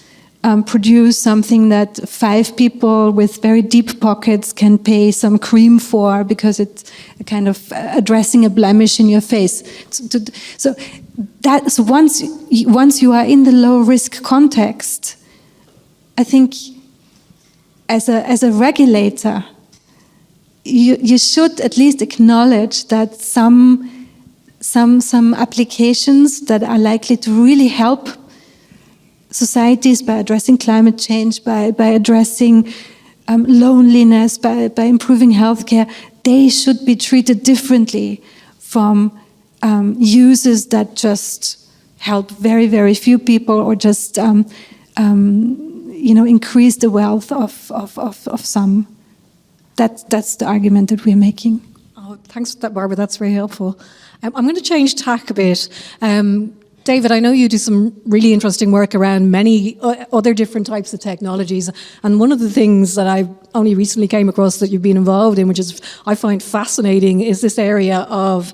produce something that 5 people with very deep pockets can pay some cream for because it's kind of addressing a blemish in your face? So once you are in the low risk context, I think as a regulator, you should at least acknowledge that some applications that are likely to really help societies by addressing climate change, by addressing loneliness, by improving healthcare, they should be treated differently from uses that just help very, very few people or just increase the wealth of some. That's the argument that we're making. Oh, thanks for that, Barbara. That's very helpful. I'm going to change tack a bit. David, I know you do some really interesting work around many other different types of technologies, and one of the things that I only recently came across that you've been involved in, which is I find fascinating, is this area of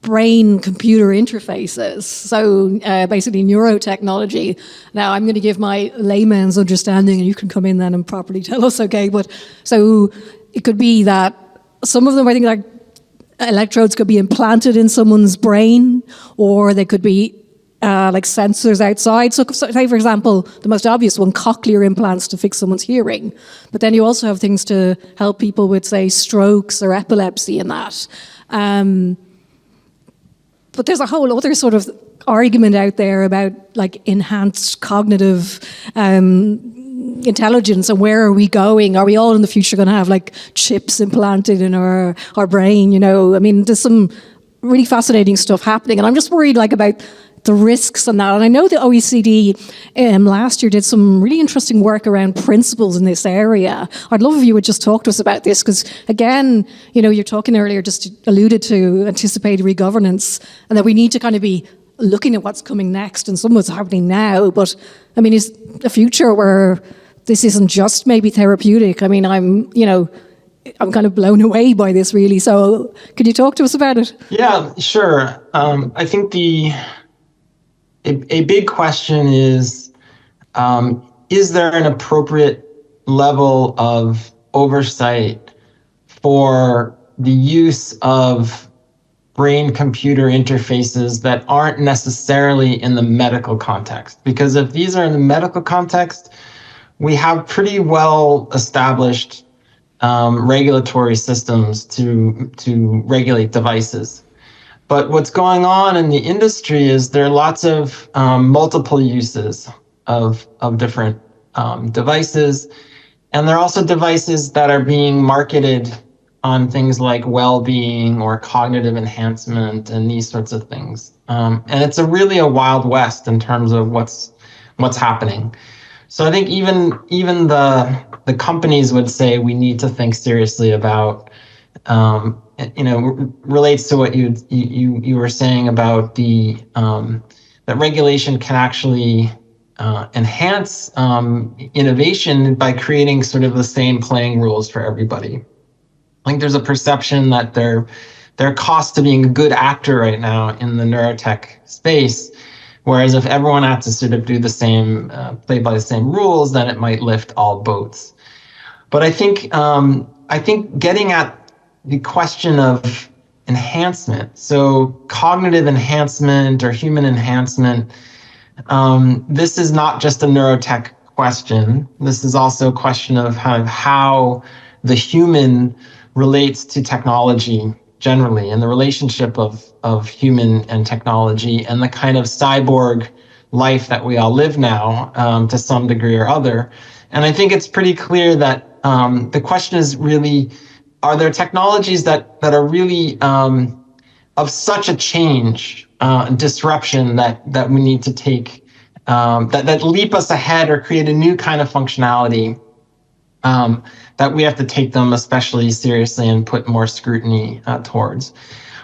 brain-computer interfaces. So basically neurotechnology. Now I'm going to give my layman's understanding, and you can come in then and properly tell us, okay? But so it could be that some of them, I think, like electrodes could be implanted in someone's brain, or they could be like sensors outside. So say, for example, the most obvious one, cochlear implants to fix someone's hearing. But then you also have things to help people with, say, strokes or epilepsy and that. But there's a whole other sort of argument out there about like enhanced cognitive intelligence, and where are we going? Are we all in the future going to have like chips implanted in our brain? You know, I mean, there's some really fascinating stuff happening, and I'm just worried like about the risks and that. And I know the OECD last year did some really interesting work around principles in this area. I'd love if you would just talk to us about this, because again, you know, you're talking earlier, just alluded to anticipatory governance, and that we need to kind of be looking at what's coming next and some of what's happening now. But I mean, is a future where this isn't just maybe therapeutic? I mean, I'm kind of blown away by this, really. So could you talk to us about it? Yeah, sure. I think a big question is there an appropriate level of oversight for the use of brain-computer interfaces that aren't necessarily in the medical context? Because if these are in the medical context, we have pretty well-established regulatory systems to regulate devices. But what's going on in the industry is there are lots of multiple uses of different devices. And there are also devices that are being marketed on things like well-being or cognitive enhancement and these sorts of things. And it's really a wild west in terms of what's happening. So I think even the companies would say we need to think seriously about, relates to what you were saying about that regulation can actually enhance innovation by creating sort of the same playing rules for everybody. I think there's a perception that there are costs to being a good actor right now in the neurotech space, whereas if everyone had to sort of do the same, play by the same rules, then it might lift all boats. But I think getting at the question of enhancement, so cognitive enhancement or human enhancement, this is not just a neurotech question. This is also a question of how the human relates to technology generally, and the relationship of human and technology, and the kind of cyborg life that we all live now to some degree or other. And I think it's pretty clear that the question is really, are there technologies that are really of such a change, disruption that we need to take, that leap us ahead or create a new kind of functionality, that we have to take them especially seriously and put more scrutiny towards.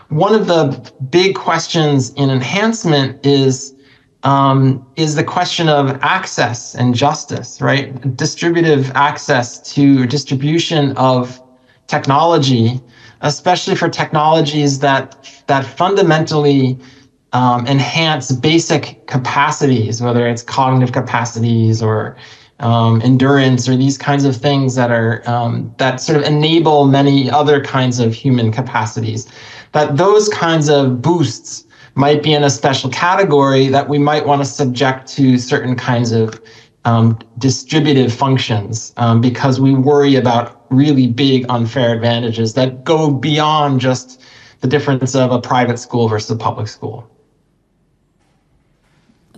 One of the big questions in enhancement is the question of access and justice, right? Distributive access to distribution of technology, especially for technologies that fundamentally enhance basic capacities, whether it's cognitive capacities or endurance or these kinds of things that are that sort of enable many other kinds of human capacities. That those kinds of boosts might be in a special category that we might want to subject to certain kinds of distributive functions because we worry about really big unfair advantages that go beyond just the difference of a private school versus a public school.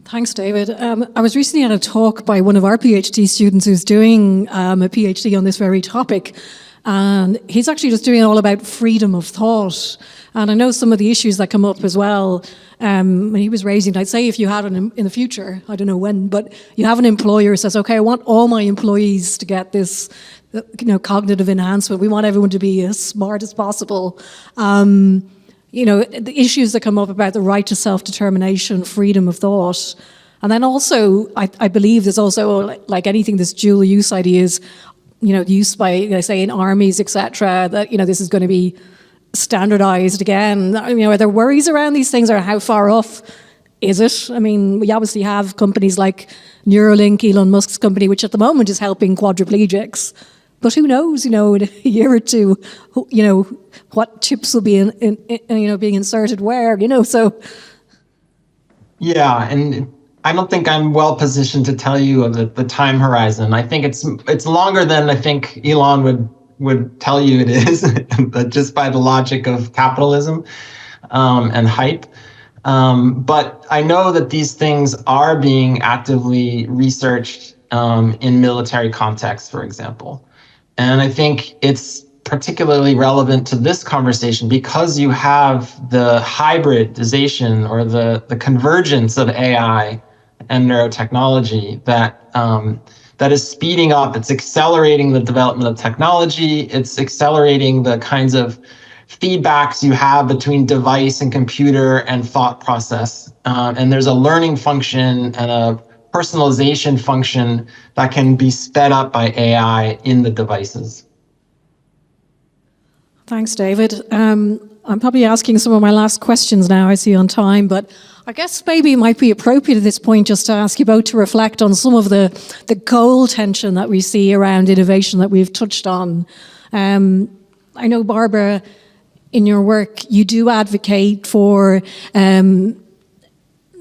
Thanks, David. I was recently at a talk by one of our PhD students who's doing a PhD on this very topic. And he's actually just doing it all about freedom of thought. And I know some of the issues that come up as well. When he was raising, I'd say if you had in the future, I don't know when, but you have an employer who says, okay, I want all my employees to get this, cognitive enhancement. We want everyone to be as smart as possible. The issues that come up about the right to self-determination, freedom of thought. And then also, I believe there's also, like anything, this dual use ideas, use by, say, in armies, etc., that, this is going to be standardized again. Are there worries around these things, or how far off is it? I mean, we obviously have companies like Neuralink, Elon Musk's company, which at the moment is helping quadriplegics. But who knows, in a year or two, what chips will be being inserted where, so. Yeah, and I don't think I'm well positioned to tell you of the time horizon. I think it's longer than I think Elon would tell you it is, but just by the logic of capitalism and hype. But I know that these things are being actively researched in military contexts, for example. And I think it's particularly relevant to this conversation because you have the hybridization or the convergence of AI and neurotechnology that is speeding up. It's accelerating the development of technology. It's accelerating the kinds of feedbacks you have between device and computer and thought process. And there's a learning function and a personalization function that can be sped up by AI in the devices. Thanks, David. I'm probably asking some of my last questions now, I see on time, but I guess maybe it might be appropriate at this point just to ask you both to reflect on some of the goal tension that we see around innovation that we've touched on. I know, Barbara, in your work, you do advocate for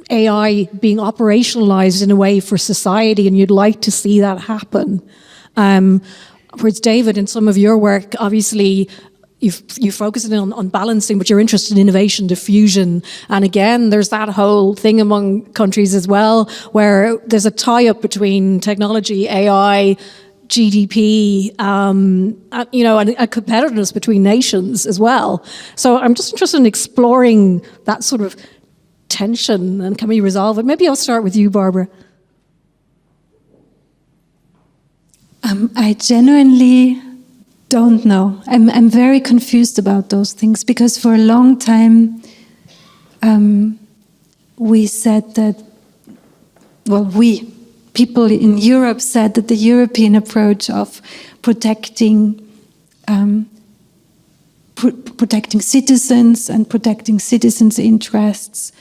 AI being operationalized in a way for society, and you'd like to see that happen. Whereas David, in some of your work, obviously, you focus on balancing, but you're interested in innovation diffusion. And again, there's that whole thing among countries as well, where there's a tie-up between technology, AI, GDP, and a competitiveness between nations as well. So I'm just interested in exploring that sort of tension, and can we resolve it? Maybe I'll start with you, Barbara. I genuinely don't know. I'm very confused about those things because for a long time we said that, people in Europe said that the European approach of protecting citizens and protecting citizens' interests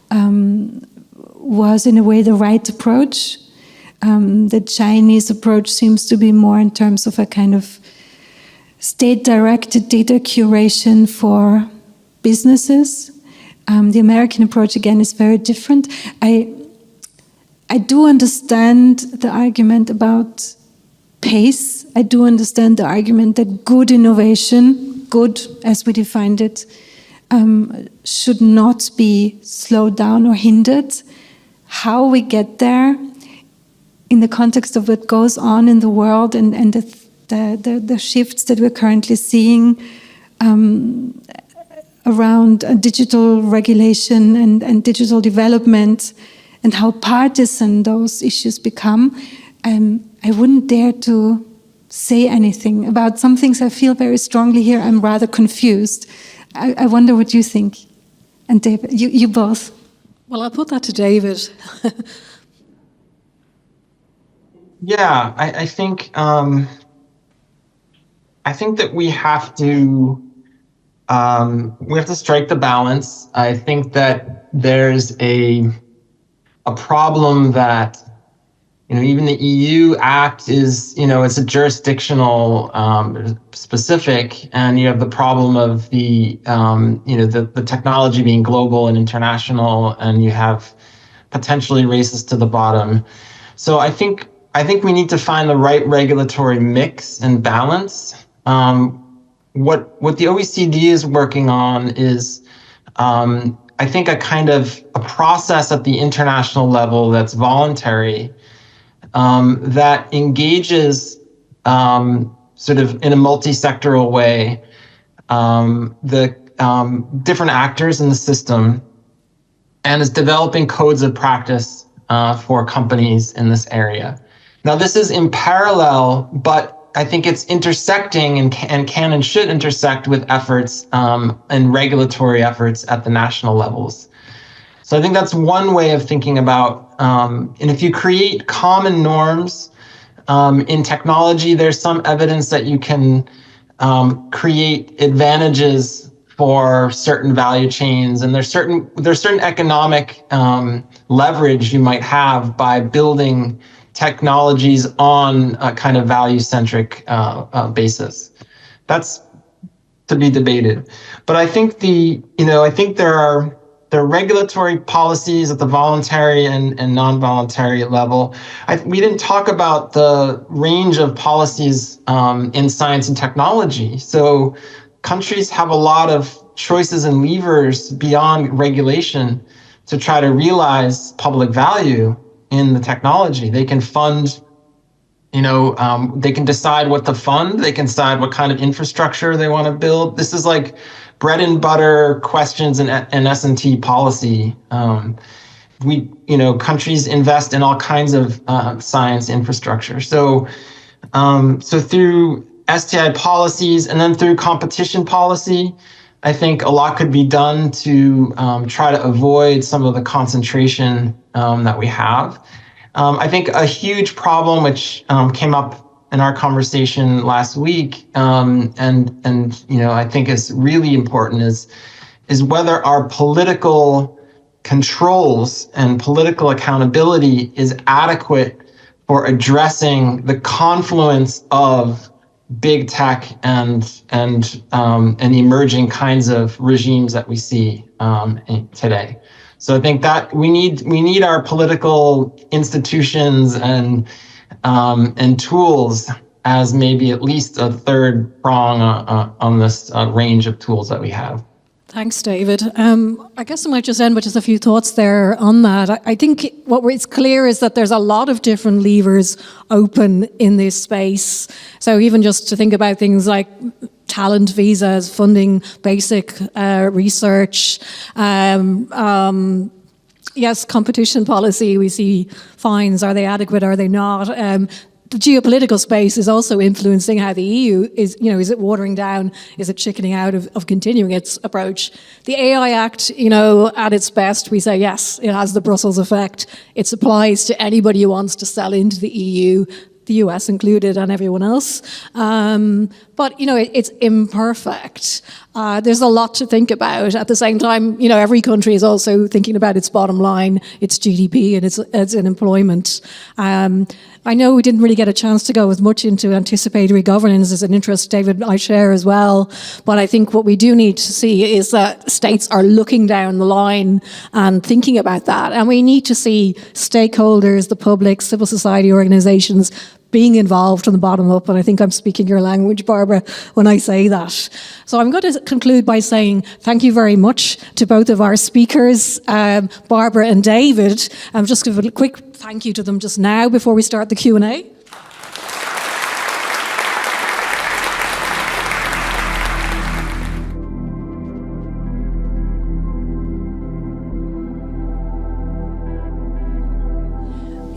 was in a way the right approach. The Chinese approach seems to be more in terms of a kind of state-directed data curation for businesses. The American approach, again, is very different. I do understand the argument about pace. I do understand the argument that good innovation, good as we defined it, should not be slowed down or hindered. How we get there in the context of what goes on in the world and the shifts that we're currently seeing around digital regulation and digital development, and how partisan those issues become, I wouldn't dare to say anything about some things. I feel very strongly here. I'm rather confused. I wonder what you think. And David, you both. Well, I'll put that to David. Yeah, I think that we have to strike the balance. I think that there's a problem that, even the EU Act is, it's a jurisdictional specific, and you have the problem of the technology being global and international, and you have potentially races to the bottom. So I think we need to find the right regulatory mix and balance. What the OECD is working on is, I think, a process at the international level that's voluntary, that engages sort of in a multi-sectoral way the different actors in the system, and is developing codes of practice for companies in this area. Now, this is in parallel, but I think it's intersecting and can and should intersect with efforts and regulatory efforts at the national levels. So I think that's one way of thinking about, and if you create common norms in technology, there's some evidence that you can create advantages for certain value chains, and there's certain economic leverage you might have by building technologies on a kind of value-centric basis. That's to be debated. But I think there are regulatory policies at the voluntary and non-voluntary level. We didn't talk about the range of policies in science and technology. So countries have a lot of choices and levers beyond regulation to try to realize public value in the technology. They can fund, they can decide what to fund. They can decide what kind of infrastructure they want to build. This is like bread and butter questions in S&T policy. Countries invest in all kinds of science infrastructure. So through STI policies and then through competition policy, I think a lot could be done to try to avoid some of the concentration that we have. I think a huge problem which came up in our conversation last week, and I think is really important, is whether our political controls and political accountability is adequate for addressing the confluence of big tech and emerging kinds of regimes that we see today. So I think that we need our political institutions and tools as maybe at least a third prong on this range of tools that we have. Thanks, David. I guess I might just end with just a few thoughts there on that. I think it's clear is that there's a lot of different levers open in this space. So even just to think about things like talent visas, funding basic research, yes, competition policy, we see fines, are they adequate, are they not? The geopolitical space is also influencing how the EU is, is it watering down, is it chickening out of continuing its approach? The AI Act, at its best, we say, yes, it has the Brussels effect. It applies to anybody who wants to sell into the EU, the US included, and everyone else. But, it's imperfect. There's a lot to think about. At the same time, every country is also thinking about its bottom line, its GDP, and its employment. I know we didn't really get a chance to go as much into anticipatory governance as an interest, David, I share as well. But I think what we do need to see is that states are looking down the line and thinking about that. And we need to see stakeholders, the public, civil society organizations being involved from the bottom up. And I think I'm speaking your language, Barbara, when I say that. So I'm going to conclude by saying thank you very much to both of our speakers, Barbara and David. I'm just going to give a quick thank you to them just now before we start the Q&A.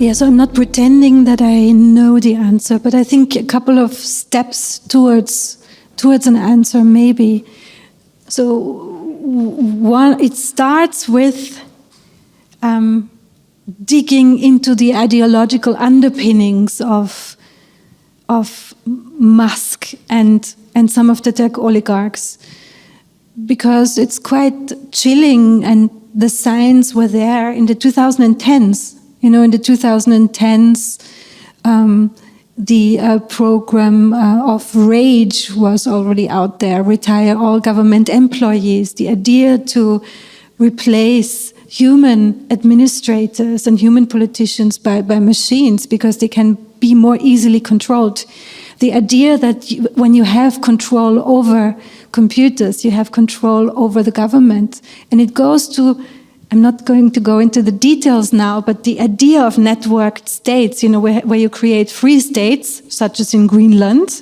Yeah, so I'm not pretending that I know the answer, but I think a couple of steps towards an answer maybe. So one, it starts with digging into the ideological underpinnings of Musk and some of the tech oligarchs, because it's quite chilling, and the signs were there in the 2010s. In the 2010s, the program of RAGE was already out there, retire all government employees, the idea to replace human administrators and human politicians by machines because they can be more easily controlled. The idea that when you have control over computers, you have control over the government. And it goes to, I'm not going to go into the details now, but the idea of networked states, where you create free states, such as in Greenland,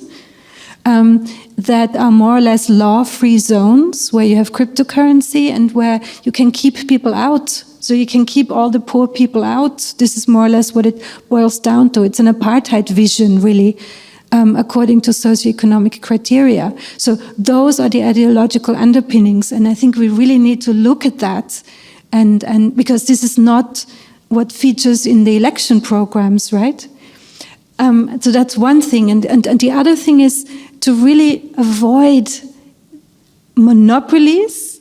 that are more or less law-free zones where you have cryptocurrency and where you can keep people out. So you can keep all the poor people out. This is more or less what it boils down to. It's an apartheid vision, really, according to socioeconomic criteria. So those are the ideological underpinnings, and I think we really need to look at that, and because this is not what features in the election programs, right? So that's one thing, and the other thing is to really avoid monopolies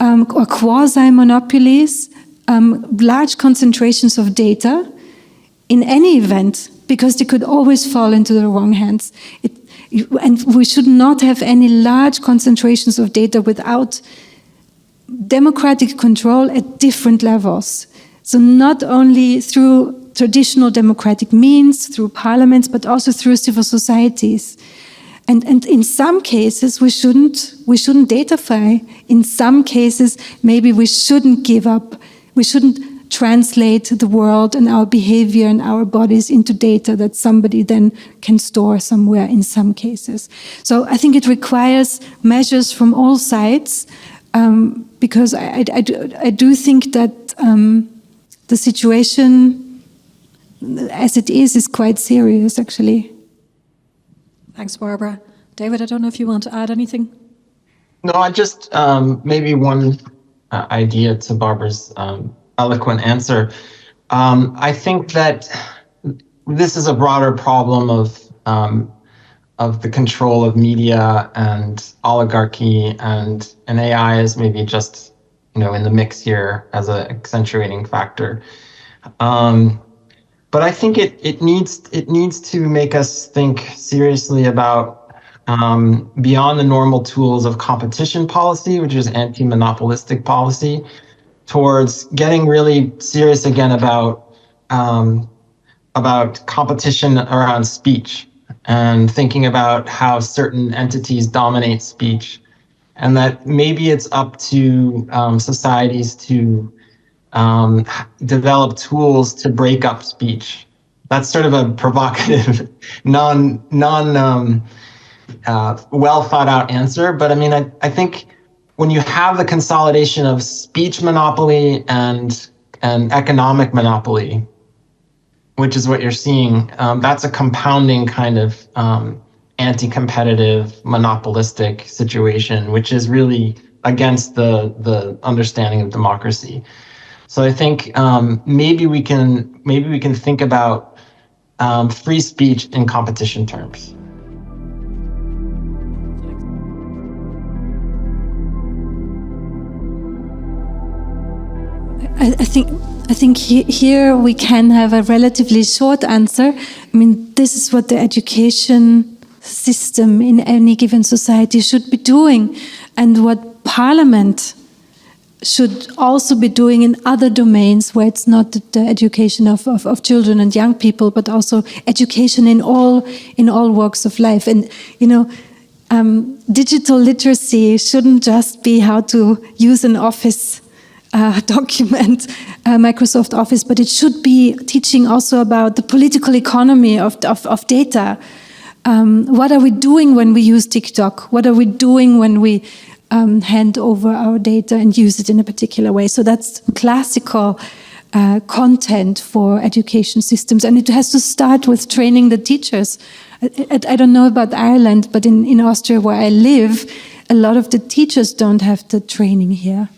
or quasi-monopolies, large concentrations of data in any event, because they could always fall into the wrong hands. And we should not have any large concentrations of data without democratic control at different levels. So not only through traditional democratic means, through parliaments, but also through civil societies. And in some cases, we shouldn't datafy. In some cases, maybe we shouldn't give up. We shouldn't translate the world and our behavior and our bodies into data that somebody then can store somewhere in some cases. So I think it requires measures from all sides, because I do think that the situation as it is quite serious, actually. Thanks, Barbara. David, I don't know if you want to add anything. No, I just maybe one idea to Barbara's eloquent answer. I think that this is a broader problem of the control of media and oligarchy, and AI is maybe just in the mix here as an accentuating factor. But I think it needs to make us think seriously about beyond the normal tools of competition policy, which is anti-monopolistic policy, towards getting really serious again about competition around speech, and thinking about how certain entities dominate speech, and that maybe it's up to societies to develop tools to break up speech. That's sort of a provocative, non well thought out answer, but I mean, I think when you have the consolidation of speech monopoly and economic monopoly, which is what you're seeing, that's a compounding kind of anti-competitive, monopolistic situation, which is really against the understanding of democracy. So I think maybe we can think about free speech in competition terms. I think here we can have a relatively short answer. I mean, this is what the education system in any given society should be doing, and what Parliament should also be doing in other domains where it's not the education of children and young people, but also education in all walks of life. And digital literacy shouldn't just be how to use an Office document, Microsoft Office, but it should be teaching also about the political economy of data. What are we doing when we use TikTok? What are we doing when we hand over our data and use it in a particular way? So that's classical content for education systems. And it has to start with training the teachers. I don't know about Ireland, but in Austria, where I live, a lot of the teachers don't have the training here.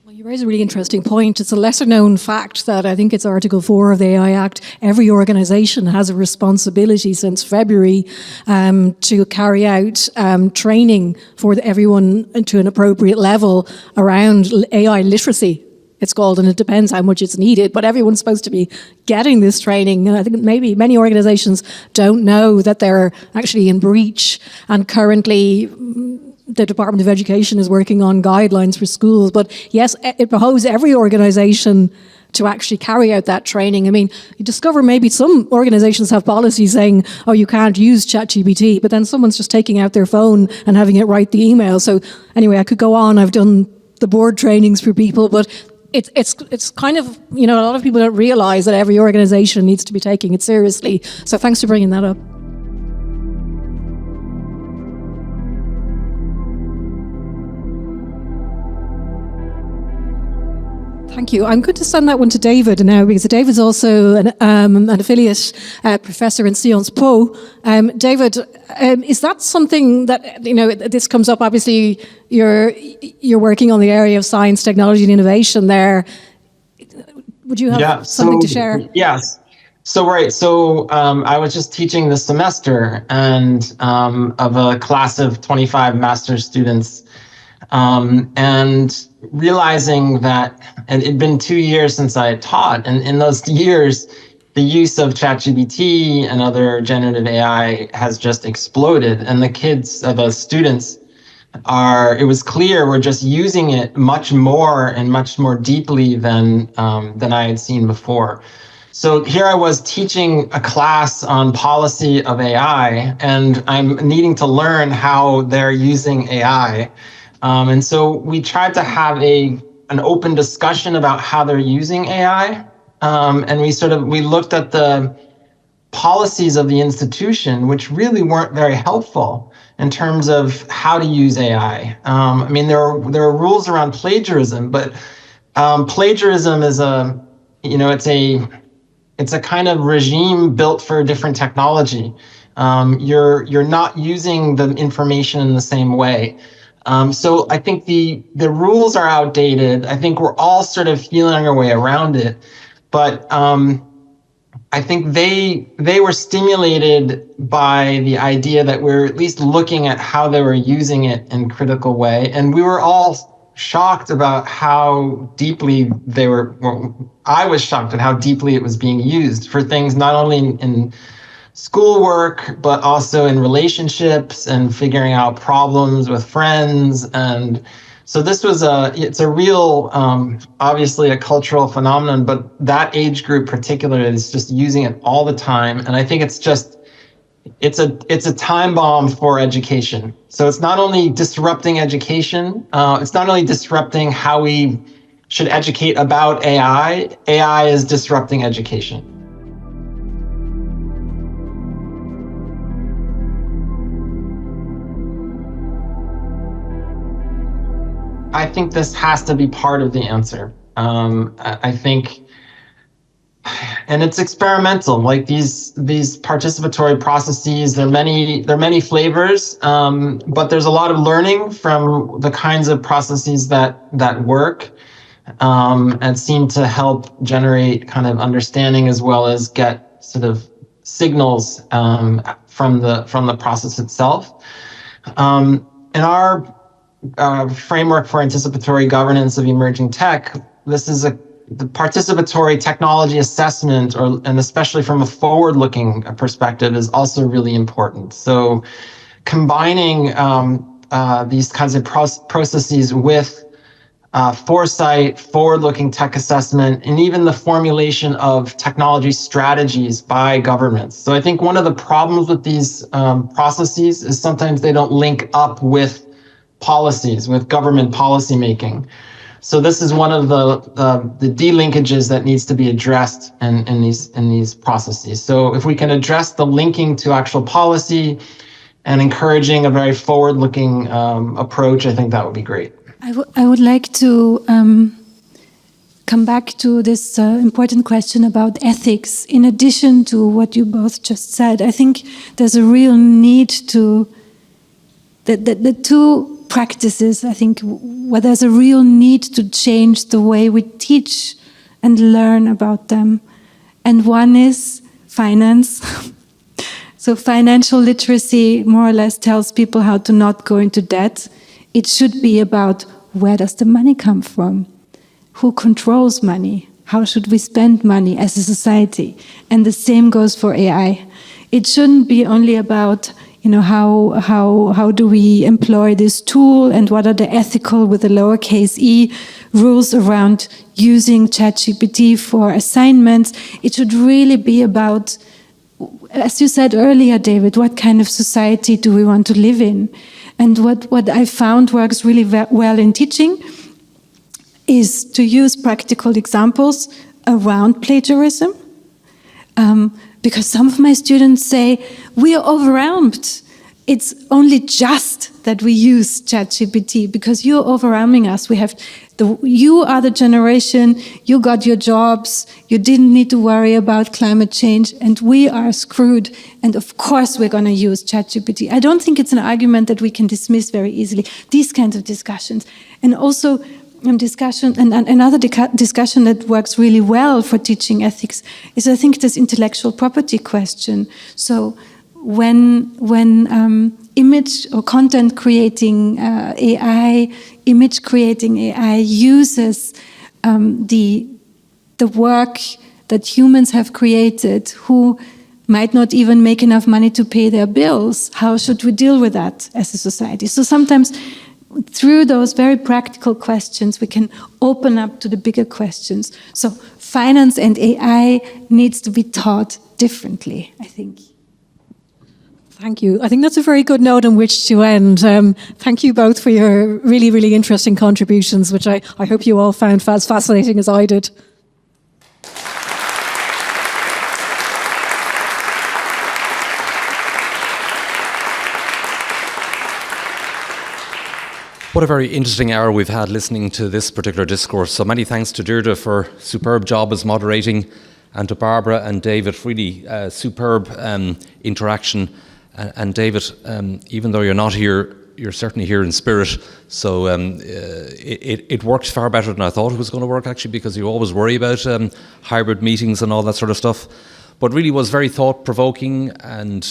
You raise a really interesting point. It's a lesser known fact that I think it's Article 4 of the AI Act. Every organisation has a responsibility since February to carry out training for everyone to an appropriate level around AI literacy. It's called, and it depends how much it's needed, but everyone's supposed to be getting this training. And I think maybe many organisations don't know that they're actually in breach, and currently the Department of Education is working on guidelines for schools. But yes, it behoves every organisation to actually carry out that training. I mean, you discover maybe some organisations have policies saying, oh, you can't use ChatGPT, but then someone's just taking out their phone and having it write the email. So anyway, I could go on. I've done the board trainings for people, but it's kind of, a lot of people don't realise that every organisation needs to be taking it seriously. So thanks for bringing that up. Thank you. I'm going to send that one to David now, because David's also an affiliate professor in Sciences Po. David, is that something that, this comes up, obviously you're working on the area of science, technology and innovation there. Would you have something to share? Yes. So I was just teaching this semester and of a class of 25 master's students, and realizing that, and it'd been 2 years since I had taught, and in those years, the use of ChatGPT and other generative AI has just exploded, and the kids, the students, it was clear we're just using it much more and much more deeply than I had seen before. So here I was teaching a class on policy of AI, and I'm needing to learn how they're using AI. And so we tried to have an open discussion about how they're using AI. And we looked at the policies of the institution, which really weren't very helpful in terms of how to use AI. I mean, there are rules around plagiarism, but plagiarism is it's a kind of regime built for a different technology. You're not using the information in the same way. So I think the rules are outdated. I think we're all sort of feeling our way around it, but I think they were stimulated by the idea that we're at least looking at how they were using it in a critical way, and we were all shocked about how deeply I was shocked at how deeply it was being used for things not only in schoolwork, but also in relationships and figuring out problems with friends. And so this was it's a real, obviously a cultural phenomenon, but that age group particularly is just using it all the time. And I think it's a time bomb for education. So it's not only disrupting education, it's not only disrupting how we should educate about AI, AI is disrupting education. I think this has to be part of the answer. I think, and it's experimental. Like these participatory processes, there are many flavors, but there's a lot of learning from the kinds of processes that work and seem to help generate kind of understanding as well as get sort of signals from the process itself. In our framework for anticipatory governance of emerging tech, this is the participatory technology assessment, and especially from a forward-looking perspective, is also really important. So combining these kinds of processes with foresight, forward-looking tech assessment, and even the formulation of technology strategies by governments. So I think one of the problems with these processes is sometimes they don't link up with policies, with government policy making. So this is one of the delinkages that needs to be addressed in these processes. So if we can address the linking to actual policy and encouraging a very forward-looking approach, I think that would be great. I would like to come back to this important question about ethics. In addition to what you both just said, I think there's a real need to, the two practices, I think, where there's a real need to change the way we teach and learn about them. And one is finance. So financial literacy more or less tells people how to not go into debt. It should be about where does the money come from? Who controls money? How should we spend money as a society? And the same goes for AI. It shouldn't be only about, how do we employ this tool and what are the ethical with a lowercase e rules around using ChatGPT for assignments. It should really be about, as you said earlier, David, what kind of society do we want to live in? And what I found works really well in teaching is to use practical examples around plagiarism. Because some of my students say, we are overwhelmed. It's only just that we use ChatGPT because you're overwhelming us. You are the generation, you got your jobs, you didn't need to worry about climate change, and we are screwed. And of course we're going to use ChatGPT. I don't think it's an argument that we can dismiss very easily. These kinds of discussions. And also discussion, and another discussion that works really well for teaching ethics is, I think, this intellectual property question. So when image or content creating AI, image creating AI uses the work that humans have created, who might not even make enough money to pay their bills, how should we deal with that as a society? So sometimes through those very practical questions, we can open up to the bigger questions. So finance and AI needs to be taught differently, I think. Thank you. I think that's a very good note on which to end. Thank you both for your really, really interesting contributions, which I hope you all found as fascinating as I did. What a very interesting hour we've had listening to this particular discourse. So many thanks to Deirdre for a superb job as moderating, and to Barbara and David, really superb interaction. And David, even though you're not here, you're certainly here in spirit. So it worked far better than I thought it was going to work, actually, because you always worry about hybrid meetings and all that sort of stuff. But really was very thought-provoking, and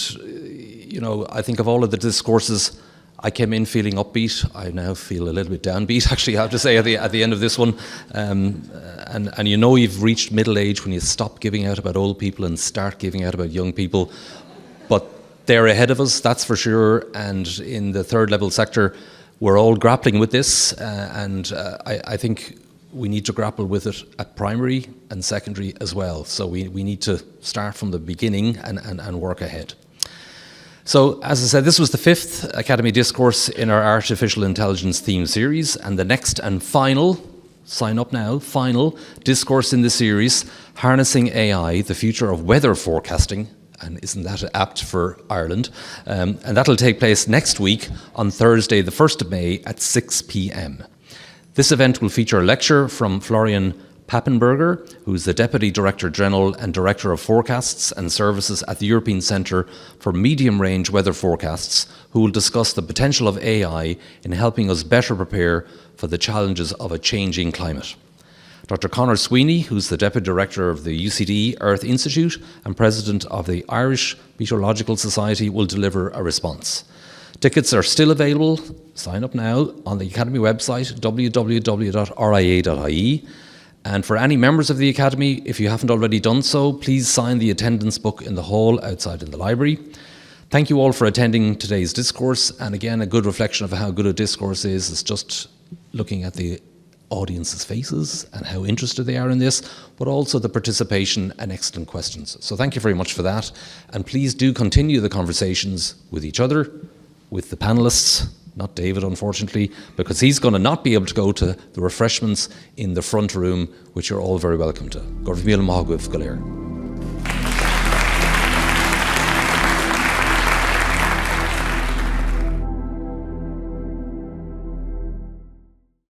I think of all of the discourses, I came in feeling upbeat. I now feel a little bit downbeat, actually, I have to say, at the end of this one. And you've reached middle age when you stop giving out about old people and start giving out about young people. But they're ahead of us, that's for sure. And in the third level sector, we're all grappling with this. I think we need to grapple with it at primary and secondary as well. So we need to start from the beginning and work ahead. So, as I said, this was the 5th Academy Discourse in our Artificial Intelligence theme series, and the next and final, sign up now, final discourse in the series, Harnessing AI, the Future of Weather Forecasting, and isn't that apt for Ireland? And that'll take place next week on Thursday, the 1st of May at 6 p.m. This event will feature a lecture from Florian Pappenberger, who's the Deputy Director General and Director of Forecasts and Services at the European Centre for Medium-Range Weather Forecasts, who will discuss the potential of AI in helping us better prepare for the challenges of a changing climate. Dr. Conor Sweeney, who's the Deputy Director of the UCD Earth Institute and President of the Irish Meteorological Society, will deliver a response. Tickets are still available. Sign up now on the Academy website, www.ria.ie. And for any members of the Academy, if you haven't already done so, please sign the attendance book in the hall outside in the library. Thank you all for attending today's discourse. And again, a good reflection of how good a discourse is just looking at the audience's faces and how interested they are in this, but also the participation and excellent questions. So thank you very much for that. And please do continue the conversations with each other, with the panelists, not David, unfortunately, because he's going to not be able to go to the refreshments in the front room, which you're all very welcome to. Gorv Míle Maith Galéir.